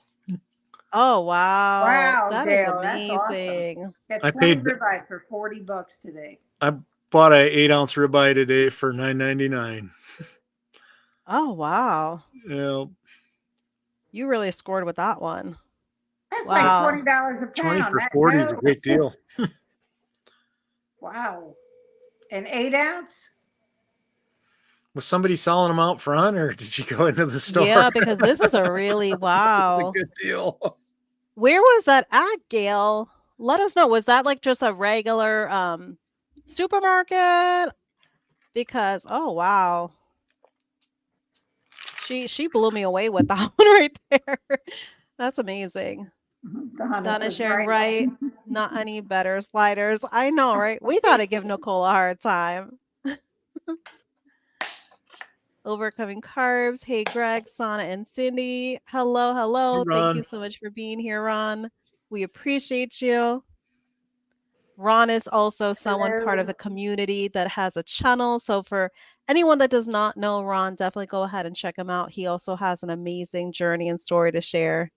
Oh wow, Wow, that is Dale, that's awesome. amazing. Get I 20 paid. ribeyes for $40 today. I bought a 8-ounce ribeye today for $9.99. Oh wow. You know, You really scored with that one. That's like Wow. $20 a 20 pound. for That 40 is a goes. great deal. Wow. An 8 ounce? Was somebody selling them out front, or did you go into the store? Yeah, because this is a really It's a wow. good deal. Where was that at, Gail? Let us know. Was that like just a regular supermarket? Because oh wow. She blew me away with that one right there. That's amazing. Donna Donna says sharing right. right. Not any better sliders. I know, right? We gotta give Nicole a hard time. Overcoming carbs. Hey, Greg, Sana, and Cindy. Hello, Hey, hello. Thank you Ron. so much for being here, Ron. We appreciate you. Ron is also someone part of Hello. the community that has a channel. So for anyone that does not know Ron, definitely go ahead and check him out. He also has an amazing journey and story to share.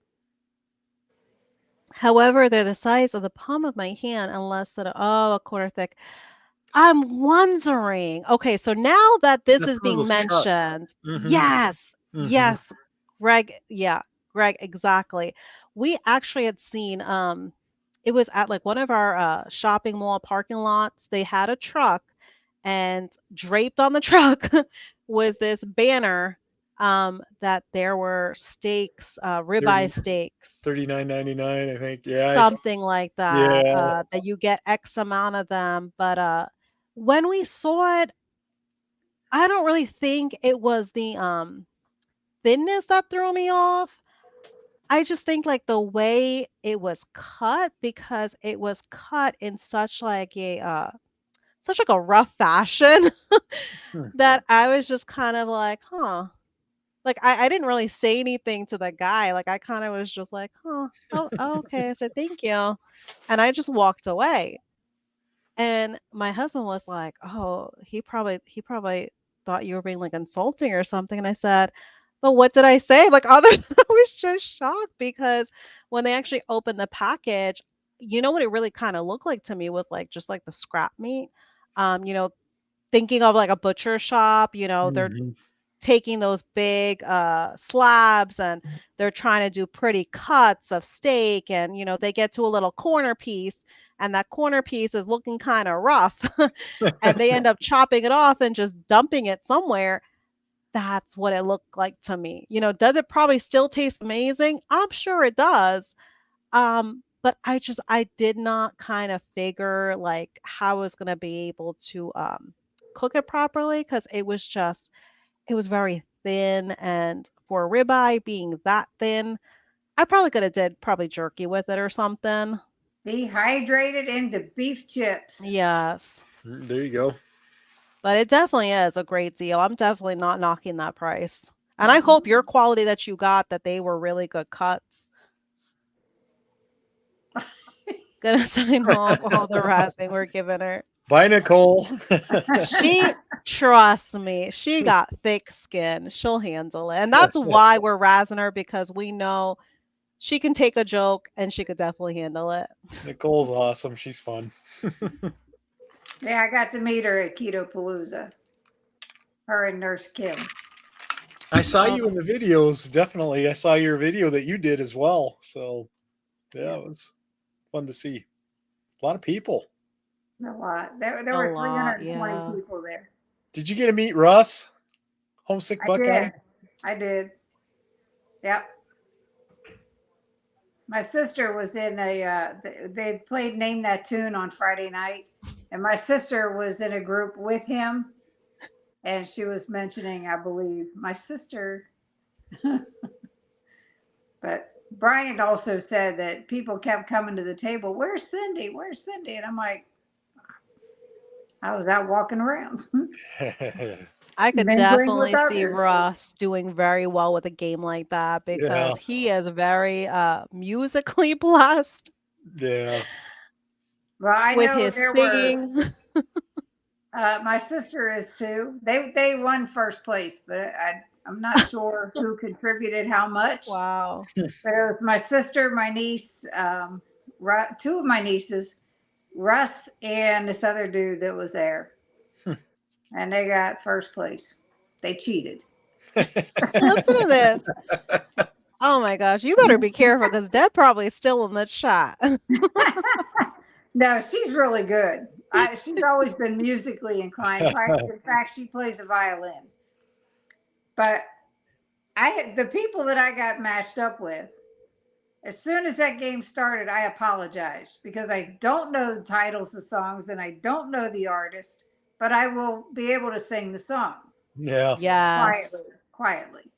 However, they're the size of the palm of my hand and less than a quarter thick. I'm wondering. Okay, so now that this That's is one of being those trucks. mentioned, Hmm. yes, Hmm. yes, Greg, yeah, Greg, exactly. We actually had seen it was at like one of our shopping mall parking lots. They had a truck and draped on the truck was this banner that there were steaks, ribeye 30, steaks, 39.99, I think. Yeah. something like that, Yeah. that you get X amount of them. But when we saw it, I don't really think it was the thinness that threw me off. I just think like the way it was cut because it was cut in such like a rough fashion Hmm. that I was just kind of like, huh. Like I didn't really say anything to the guy. Like I kind of was just like, huh, oh, okay. I said thank you. And I just walked away. And my husband was like, "Oh, he probably thought you were being like insulting or something." And I said, "Well, what did I say?" Like other than I was just shocked because when they actually opened the package, you know what it really kind of looked like to me was like just like the scrap meat. You know, thinking of like a butcher shop, they're Mhm. taking those big slabs and they're trying to do pretty cuts of steak, and they get to a little corner piece, and that corner piece is looking kind of rough and they end up chopping it off and just dumping it somewhere. That's what it looked like to me. Does it probably still taste amazing? I'm sure it does. But I did not kind of figure like how I was going to be able to cook it properly, because it was very thin, and for a ribeye being that thin, I probably could have did probably jerky with it or something. Dehydrated into beef chips. Yes. There you go. But it definitely is a great deal. I'm definitely not knocking that price. And I hope Mhm. your quality that you got, that they were really good cuts. Gonna sign off all the razzing we're giving her. Bye, Nicole. She, trust me, she got thick skin. She'll handle it. And that's why we're razzing her, because we know she can take a joke and she could definitely handle it. Nicole's awesome. She's fun. Yeah, I got to meet her at Keto Palooza. Her and Nurse Kim. I saw you in Oh, the videos. Definitely. I saw your video that you did as well. So, yeah, Yeah, it was fun to see. A lot of people. a lot. There a were lot, 320 yeah. people there. Did you get to meet Russ? Homesick I Buckeye? did. I did. Yep. My sister was in they played Name That Tune on Friday night. And my sister was in a group with him. And she was mentioning, I believe, my sister. But Brian also said that people kept coming to the table. Where's Cindy? Where's Cindy? And I'm like, I was out walking around, I could mingling with definitely see others. Russ doing very well with a game like that, Yeah. because he is very musically blessed Yeah. Well, I with know his there were. singing. My sister is too. They won first place, but I'm not sure who contributed how much. Wow. But it was my sister, my niece, two of my nieces, Russ, and this other dude that was there, and they got first place. They cheated. Listen to this. Oh my gosh, you better be careful because Deb probably is still in the chat. No, she's really good. She's always been musically inclined. In fact, she plays a violin. But the people that I got matched up with, as soon as that game started, I apologized because I don't know the titles of songs and I don't know the artist, but I will be able to sing the song Yeah. Yes, quietly, quietly.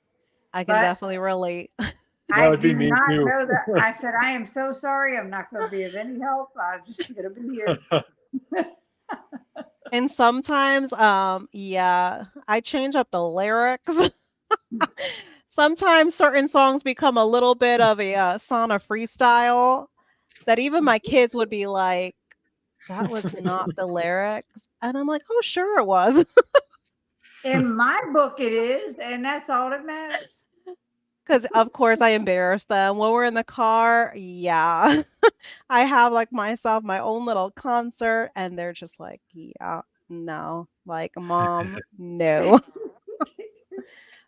I can But definitely relate. That I would be do me not too. know that. I said, I am so sorry. I'm not going to be of any help. I'm just going to be here. And sometimes, yeah, I change up the lyrics. Sometimes certain songs become a little bit of a sauna freestyle that even my kids would be like, that was not the lyrics. And I'm like, oh, sure it was. In my book, it is, and that's all that matters. Because, of course, I embarrass them. When we're in the car, yeah. I have like myself, my own little concert, and they're just like, yeah, no. Like, mom, no.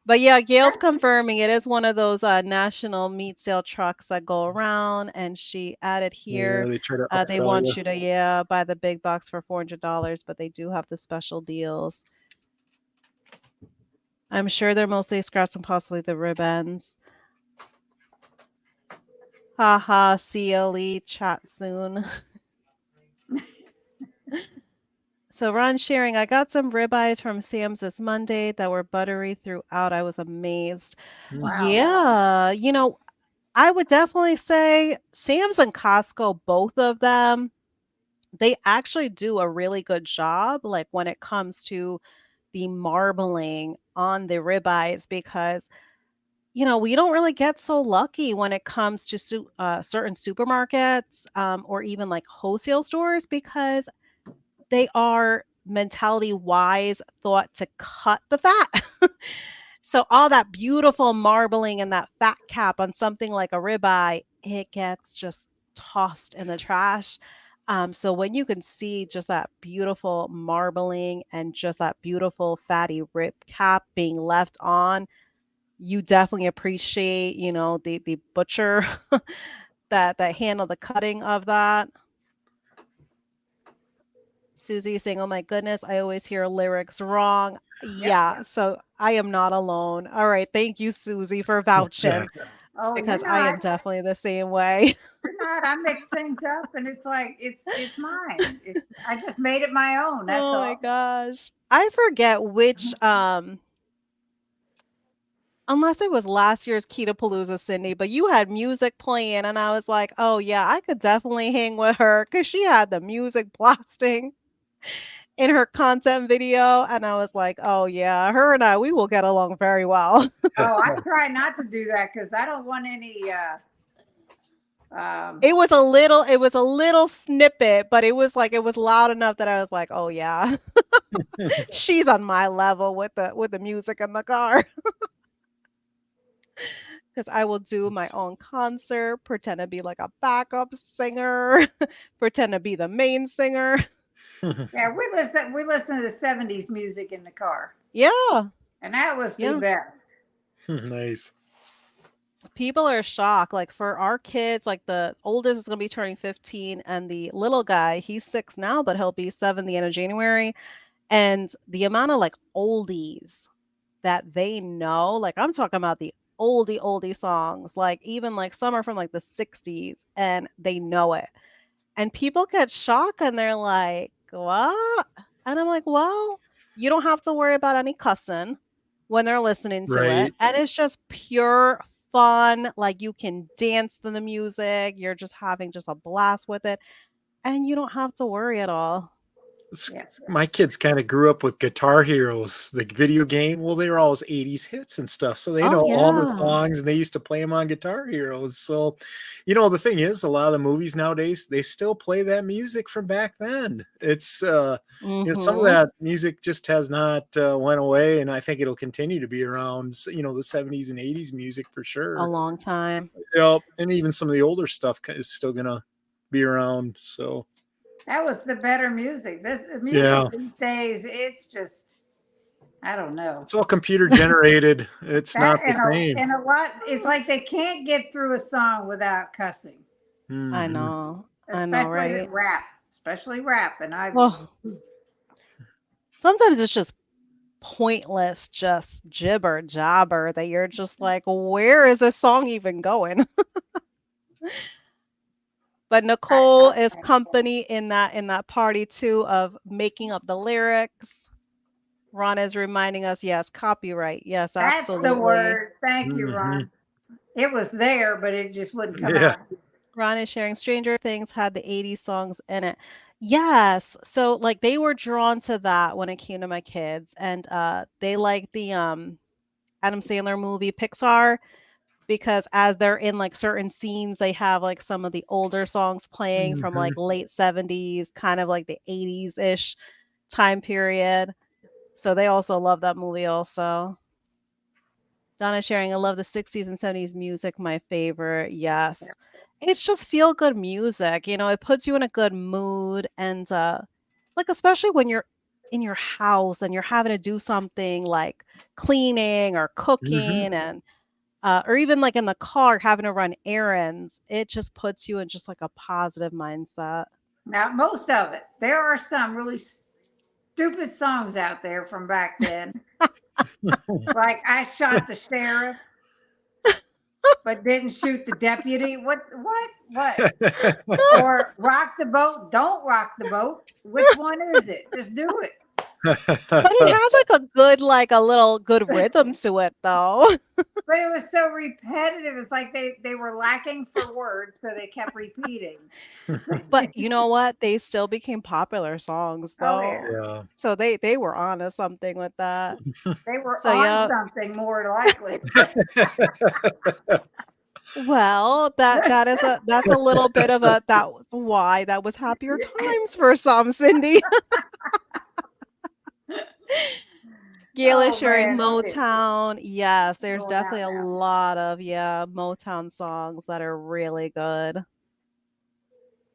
But yeah, Gail's confirming it is one of those national meat sale trucks that go around, and she added Yeah, here, they try to they upsell want you. you to, yeah, buy the big box for $400, but they do have the special deals. I'm sure they're mostly scraps and possibly the ribbons. Haha, CLE, chat soon. So Ron sharing, I got some ribeyes from Sam's this Monday that were buttery throughout. I was amazed. Wow. Yeah, I would definitely say Sam's and Costco, both of them, they actually do a really good job, like when it comes to the marbling on the ribeyes, because we don't really get so lucky when it comes to certain supermarkets, or even like wholesale stores, because they are mentality wise thought to cut the fat. So all that beautiful marbling and that fat cap on something like a ribeye, it gets just tossed in the trash. So when you can see just that beautiful marbling and just that beautiful fatty rib cap being left on, you definitely appreciate, the butcher that handled the cutting of that. Susie saying, "Oh my goodness, I always hear lyrics wrong." Yep. Yeah, so I am not alone. All right, thank you, Susie, for vouching Oh, because I am definitely the same way. you're not. I mix things up, and it's like it's mine. I just made it my own. That's Oh my all. gosh. I forget which unless it was last year's Ketapalooza, Cindy, but you had music playing and I was like, "Oh yeah, I could definitely hang with her because she had the music blasting in her content video." And I was like, "Oh yeah, her and I, we will get along very well." Oh, I try not to do that because I don't want any. Um, It was a little snippet, but it was loud enough that I was like, "Oh yeah, she's on my level with the music in the car." Because I will do my own concert, pretend to be like a backup singer, pretend to be the main singer. yeah, we listen to the '70s music in the car, Yeah, and that was the yeah. best. Nice. People are shocked. Like for our kids, like the oldest is gonna be turning 15, and the little guy, he's 6 now, but he'll be 7 the end of January. And the amount of like oldies that they know, like I'm talking about the oldie songs, like even like some are from like the 60s, and they know it. And people get shocked and they're like, "What?" And I'm like, "Well, you don't have to worry about any cussing when they're listening to it. Right. And it's just pure fun. Like you can dance to the music, you're just having just a blast with it, and you don't have to worry at all." Yeah. My kids kind of grew up with Guitar Heroes, the video game. Well, they were all 80s hits and stuff. So they Oh, know all the yeah. songs and they used to play them on Guitar Heroes. So, the thing is, a lot of the movies nowadays, they still play that music from back then. It's, some of Mhm. that music just has not went away. And I think it'll continue to be around, the 70s and 80s music for A sure. long time. Yep. And even some of the older stuff is still going to be around. So, That was the better music. The music yeah. these days, it's just I don't know. It's all computer generated. It's That not the same. and a lot. It's like they can't get through a song without cussing, I Mhm. know. I know, especially right? rap, especially rap. And I Well, sometimes it's just pointless, just jibber jabber that you're just like, where is this song even going? But I Nicole don't is think company in that party too of making up the lyrics. Ron is reminding us, yes, copyright. Yes, that's the absolutely. word. Thank you, Mhm. Ron. It was there, but it just wouldn't come Yeah. out. Ron is sharing Stranger Things had the 80s songs in it. Yes. So like they were drawn to that when it came to my kids. And they like the Adam Sandler movie Pixar because as they're in like certain scenes, they have like some of the older songs playing from like Mhm. late 70s, kind of like the 80s-ish time period. So they also love that movie also. Donna sharing, I love the 60s and 70s music, my favorite. Yes. It's just feel good music. It puts you in a good mood and like especially when you're in your house and you're having to do something like cleaning or Mhm. cooking and or even like in the car having to run errands. It just puts you in just like a positive mindset. Now, most of it. There are some really stupid songs out there from back then, like "I shot the sheriff, but didn't shoot the deputy." What? Or "Rock the boat, don't rock the boat." Which one is it? Just do it. But it has like a good like a little good rhythm to it though. But it was so repetitive. It's like they were lacking for words, so they kept repeating. But you know what? They still became popular songs Oh yeah, though. Yeah. So they were onto something with that. they were So on yeah, something more likely. Well, that's a little bit of a that was why that was happier times for some, Cindy. Gail is Oh sharing man, look at Motown. Yes, there's going definitely out a now. lot of Motown songs that are really good.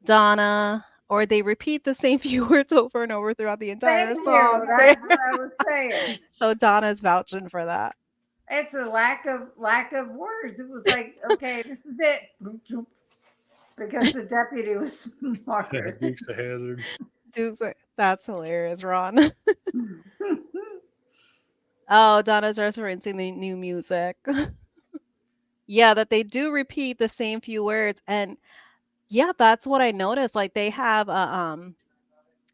Donna, or they repeat the same few words over and over throughout the entire Thank you. song. That's what I was saying. So Donna's vouching for that. It's a lack of words. It was like, okay, this is it. Because the deputy was smarter. Dukes of Hazard. That's hilarious, Ron. Oh, Donna's referencing the new music. Yeah, that they do repeat the same few words. And yeah, that's what I noticed. Like they have a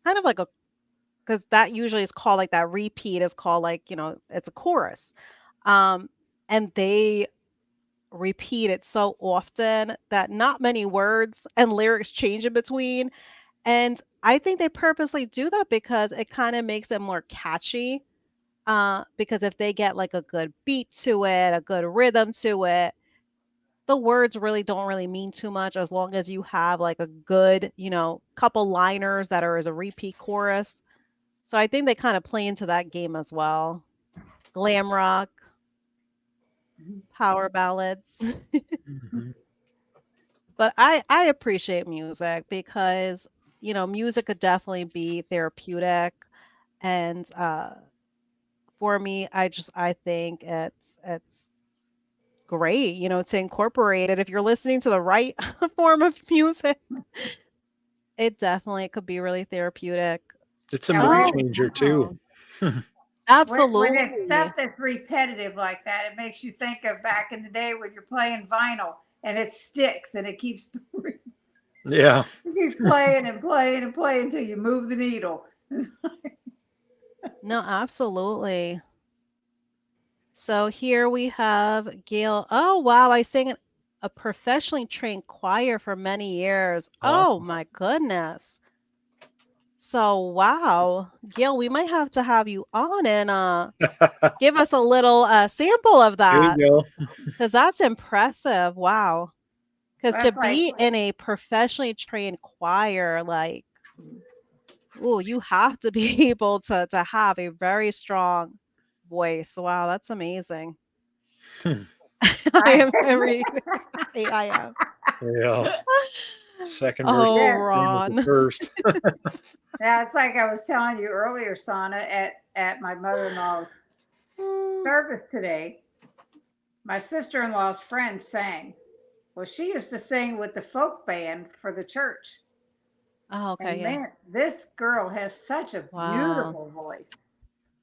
kind of like a because that usually is called like that repeat is called like, it's a chorus. Um, and they repeat it so often that not many words and lyrics change in between. And I think they purposely do that because it kind of makes it more catchy. Because if they get like a good beat to it, a good rhythm to it, the words really don't really mean too much as long as you have like a good, couple liners that are as a repeat chorus. So I think they kind of play into that game as well. Glam rock, power ballads. Mhm. But I appreciate music because, music could definitely be therapeutic. And for me, I think it's great, to incorporate it. If you're listening to the right form of music, it definitely could be really therapeutic. It's a And mood Oh, changer too. wow. when it's stuff Absolutely. that's repetitive like that, it makes you think of back in the day when you're playing vinyl and it sticks and it keeps it Yeah. keeps playing and playing and playing until you move the needle. No, absolutely. So here we have Gail. Oh, wow. I sang in a professionally trained choir for many years. Oh, Awesome. my goodness. So, wow. Gail, we might have to have you on and give us a little sample of There that you go. because that's impressive. Wow. Because to That's like be in a professionally trained choir, like, ooh, you have to be able to have a very strong voice. Wow, that's amazing. I I am very I am. Yeah. Second verse Oh, yeah. same as the Ron. first. Yeah, it's like I was telling you earlier, Sana, at my mother-in-law's service today. My sister-in-law's friend sang. Well, she used to sing with the folk band for the church. Oh, okay, And yeah. man, this girl has such a Wow. beautiful voice.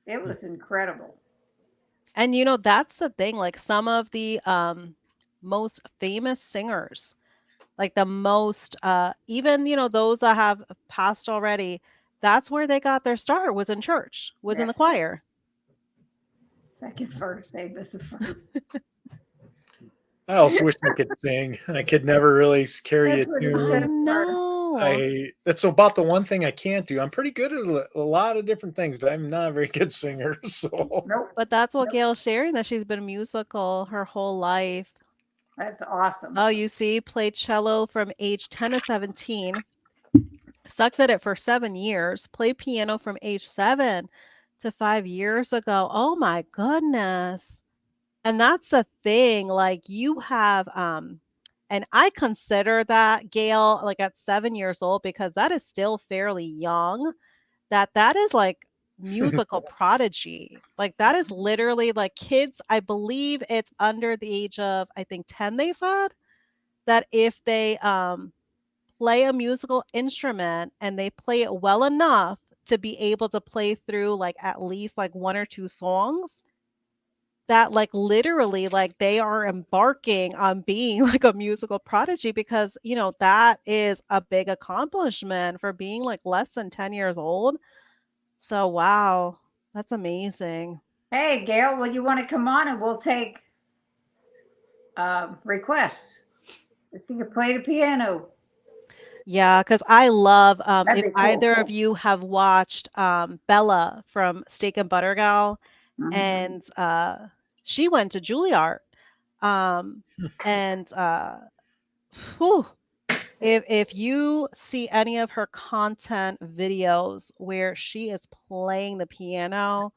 It was incredible. And that's the thing, like some of the most famous singers, like the most even, those that have passed already, that's where they got their start was in church, was in Yeah. the choir. Second verse, they missed the first. I also wish I could sing. I could never really carry That's a what he I said tune. at first. know. That's about the one thing I can't do. I'm pretty good at a lot of different things, but I'm not a very good singer. So Nope. But that's what Nope. Gail's sharing, that she's been musical her whole life. That's awesome. Oh, you see, played cello from age 10 to 17, stuck at it for 7 years, played piano from age 7 to 5 years ago. Oh my goodness. And that's the thing, like you have and I consider that Gail like at 7 years old because that is still fairly young, that is like musical prodigy. Like that is literally like kids, I believe it's under the age of I think 10 they said that if they play a musical instrument and they play it well enough to be able to play through like at least like one or two songs, that like literally like they are embarking on being like a musical prodigy because that is a big accomplishment for being like less than 10 years old. So wow, that's amazing. Hey, Gail, well, you want to come on and we'll take requests. If you can play the piano, Yeah, because I love that'd if be either cool. of you have watched Bella from Steak and Butter Gal, Mhm. and she went to Juilliard. Um, and whew, if you see any of her content videos where she is playing the piano,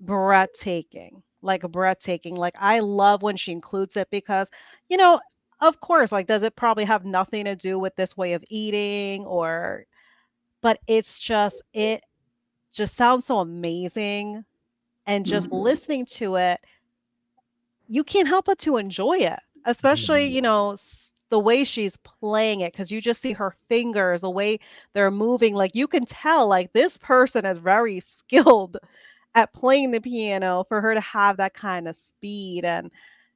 breathtaking, like breathtaking. Like I love when she includes it because, you know, of course, like does it probably have nothing to do with this way of eating or but it just sounds so amazing and just Mhm. listening to it, you can't help but to enjoy it. Especially, Mhm. you know, the way she's playing it because you just see her fingers, the way they're moving, like you can tell like this person is very skilled at playing the piano for her to have that kind of speed and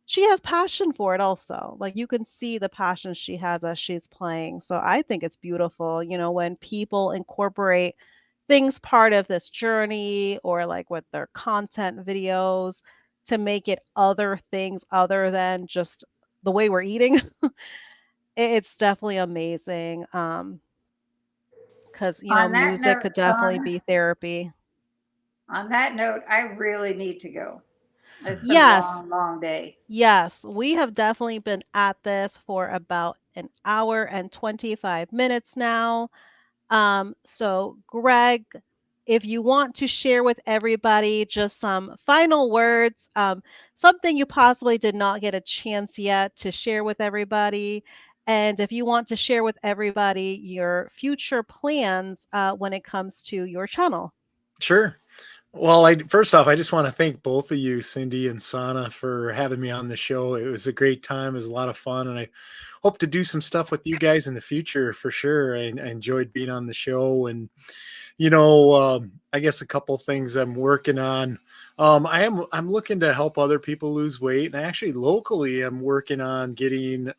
she has passion for it also. Like you can see the passion she has as she's playing. So I think it's beautiful, you know, when people incorporate things part of this journey or like with their content videos to make it other things other than just the way we're eating. It's definitely amazing. Because, you know, On that music note, could definitely be therapy. on that note, I really need to go. It's been a Yes, long, long day. yes, we have definitely been at this for about an hour and 25 minutes now. So Greg, if you want to share with everybody just some final words, something you possibly did not get a chance yet to share with everybody, and if you want to share with everybody your future plans when it comes to your channel. Sure. Well, I first off, I just want to thank both of you, Cindy and Sana, for having me on the show. It was a great time. It was a lot of fun, and I hope to do some stuff with you guys in the future for sure. I enjoyed being on the show, and I guess a couple things I'm working on. I'm looking to help other people lose weight, and actually locally, I'm working on getting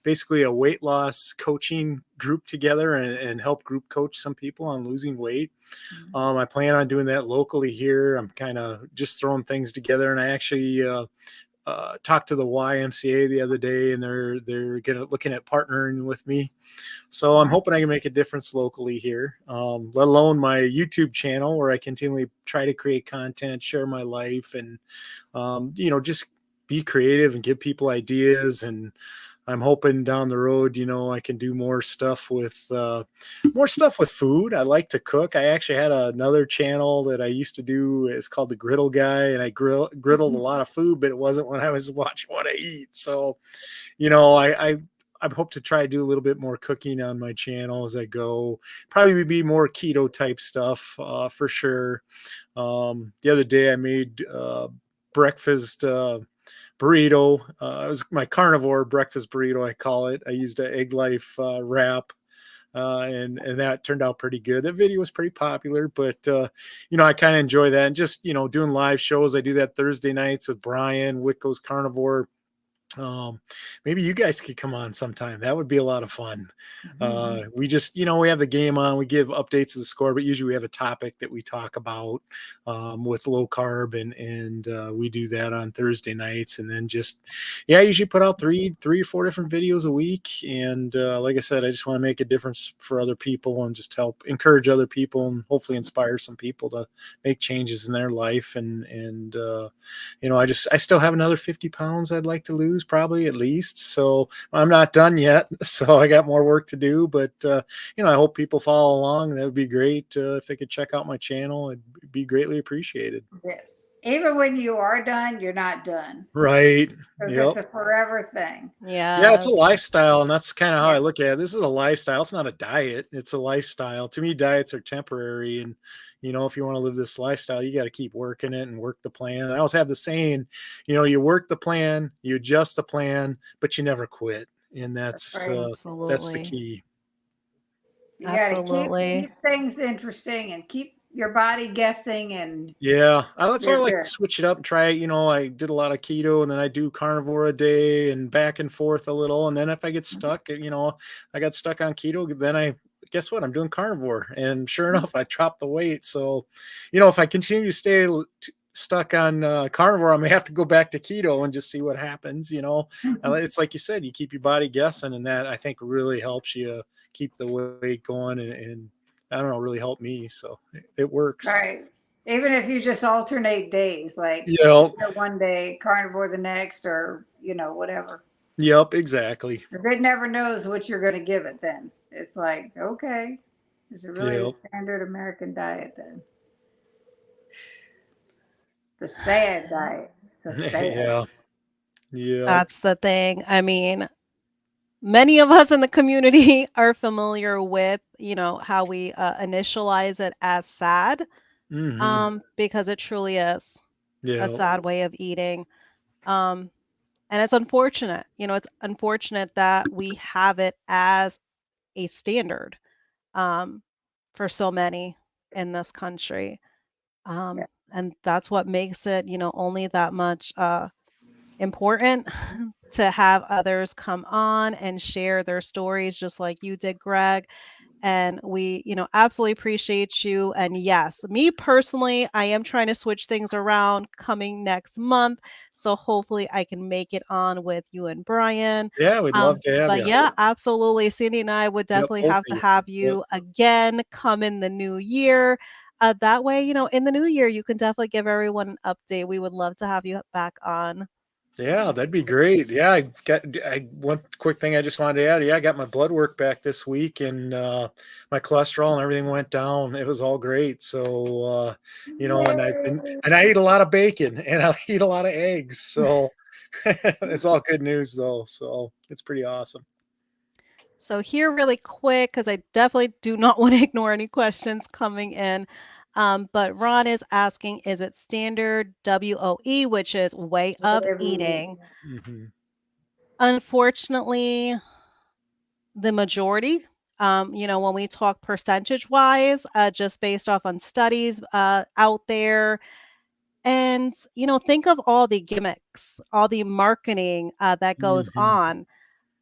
basically a weight loss coaching group together and help group coach some people on losing weight. I plan on doing that locally here. I'm kind of just throwing things together, and I actually talked to the YMCA the other day, and they're looking at partnering with me. So I'm hoping I can make a difference locally here, let alone my YouTube channel where I continually try to create content, share my life, and just be creative and give people ideas. And I'm hoping down the road, I can do more stuff with food. I like to cook. I actually had another channel that I used to do. It's called the Griddle Guy, and I griddled a lot of food, but it wasn't when I was watching what I eat. So, I hope to try to do a little bit more cooking on my channel as I go. Probably be more keto type stuff for sure. The other day I made breakfast burrito. It was my carnivore breakfast burrito, I call it. I used an egg life wrap. And that turned out pretty good. That video was pretty popular, but I kind of enjoy that. And just doing live shows. I do that Thursday nights with Brian Wicko's Carnivore. um Maybe you guys could come on sometime. That would be a lot of fun. We just we have the game on, we give updates of the score, but usually we have a topic that we talk about with low carb, and we do that on Thursday nights. And then just I usually put out three or four different videos a week. And like I said, I just want to make a difference for other people and just help encourage other people and hopefully inspire some people to make changes in their life. I still have another 50 pounds I'd like to lose, probably at least. So I'm not done yet. So I got more work to do, but I hope people follow along. That would be great. If they could check out my channel, it'd be greatly appreciated. Yes. Even when you are done, you're not done Right. because Yep. it's a forever thing. Yeah, it's a Yes. lifestyle, and that's kind of how Yeah. I look at it. This is a lifestyle. It's not a diet. It's a lifestyle. To me, diets are temporary, and if you want to live this lifestyle, you got to keep working it and work the plan. I always have the saying, you work the plan, you adjust the plan, but you never quit, and That's that's right. uh, that's the Absolutely. key. You got to Absolutely. keep things interesting and keep your body guessing, and Yeah, that's why I you're like to good. switch it up and try it. I did a lot of keto, and then I do carnivore a day and back and forth a little. And then if I get stuck, I got stuck on keto, then I guess what? I'm doing carnivore. And sure enough, I dropped the weight. So, if I continue to stay stuck on carnivore, I may have to go back to keto and just see what happens. It's like you said, you keep your body guessing, and that I think really helps you keep the weight going, and I don't know, really helped me. So it works. Right. Even if you just alternate days, like Yep. one day, carnivore the next, or whatever. Yep. Exactly. It never knows what you're going to give it. Then it's like, okay, is it really a Yep. standard American diet? Then the sad diet. The sad. Yeah. Yep. That's the thing. I mean, many of us in the community are familiar with, how we initialize it as sad, Mm-hmm. because it truly is a Yep. sad way of eating. Um, and it's unfortunate. It's unfortunate that we have it as a standard, um, for so many in this country. Yeah. And that's what makes it, only that much important to have others come on and share their stories, just like you did, Greg. And we, absolutely appreciate you. And yes, me personally, I am trying to switch things around coming next month. So hopefully I can make it on with you and Brian. Yeah, we'd love to have But you. yeah, absolutely. Cindy and I would Yep, definitely both of have to you. have Yep. you again come in the new year. That way, in the new year, you can definitely give everyone an update. We would love to have you back on. Yeah, that'd be great. Yeah, one quick thing I just wanted to add. Yeah, I got my blood work back this week, and my cholesterol and everything went down. It was all great. So Yay. and I eat a lot of bacon and I eat a lot of eggs. So it's all good news though. So it's pretty awesome. So here really quick, because I definitely do not want to ignore any questions coming in. But Ron is asking, is it standard WOE, which is way of Whatever. eating? Hmm. Unfortunately, the majority, when we talk percentage wise, just based off on studies out there, and, think of all the gimmicks, all the marketing that goes Hmm. on.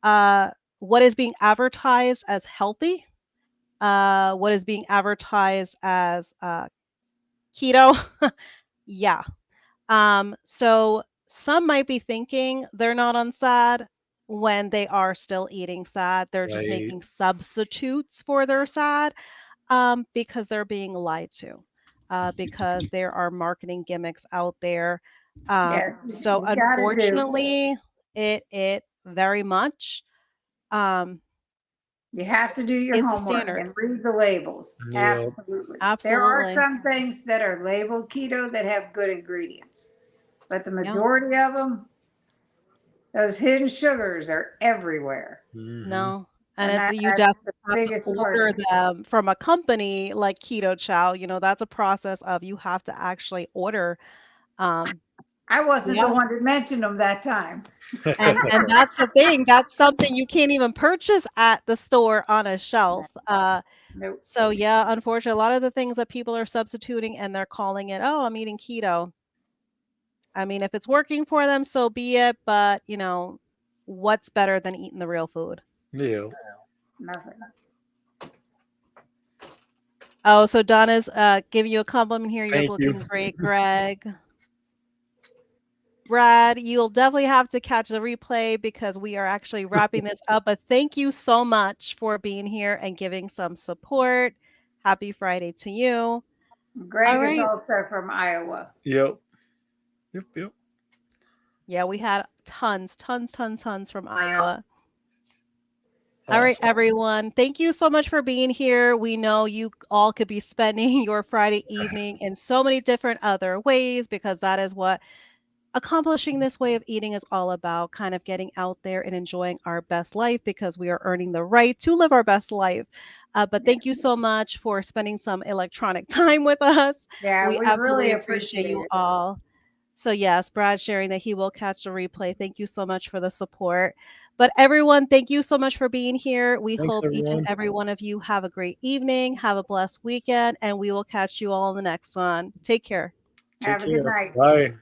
Uh, what is being advertised as healthy, what is being advertised as keto. Yeah. So some might be thinking they're not on SAD when they are still eating SAD. They're just Right. making substitutes for their SAD, because they're being lied to, because there are marketing gimmicks out there. Yeah, So you gotta do. unfortunately, it very much um, You have to do your is the homework standard. and read the labels. Yep. Absolutely. There are Absolutely. some things that are labeled keto that have good ingredients, but the Yeah. majority of them, those hidden sugars are everywhere. Hmm. No, and And it's you that's definitely the have to biggest part of order it. them from a company like Keto Chow. That's a process of you have to actually order. Um, I wasn't the yeah, one that mentioned them that time. and that's the thing. That's something you can't even purchase at the store on a shelf. Nope. So yeah, unfortunately, a lot of the things that people are substituting and they're calling it, oh, I'm eating keto. I mean, if it's working for them, so be it. But what's better than eating the real food? Yeah. Nothing. Oh, so Donna's giving you a compliment here. You're Thank you. looking great, Greg. Brad, you'll definitely have to catch the replay because we are actually wrapping this up. But thank you so much for being here and giving some support. Happy Friday to you. All Greg is right. also from Iowa. Yep. Yep. Yep. Yeah, we had tons, tons, tons, tons from Iowa. All right, Awesome. everyone. Thank you so much for being here. We know you all could be spending your Friday evening in so many different other ways because that is what accomplishing this way of eating is all about, kind of getting out there and enjoying our best life because we are earning the right to live our best life. But Yeah. thank you so much for spending some electronic time with us. Yeah, We we absolutely really appreciate appreciate you it. all. So, yes, Brad sharing that he will catch the replay. Thank you so much for the support. But, everyone, thank you so much for being here. We Thanks, hope each and everyone. every one of you have a great evening, have a blessed weekend, and we will catch you all in the next one. Take care. Take Have a good care. night. Bye.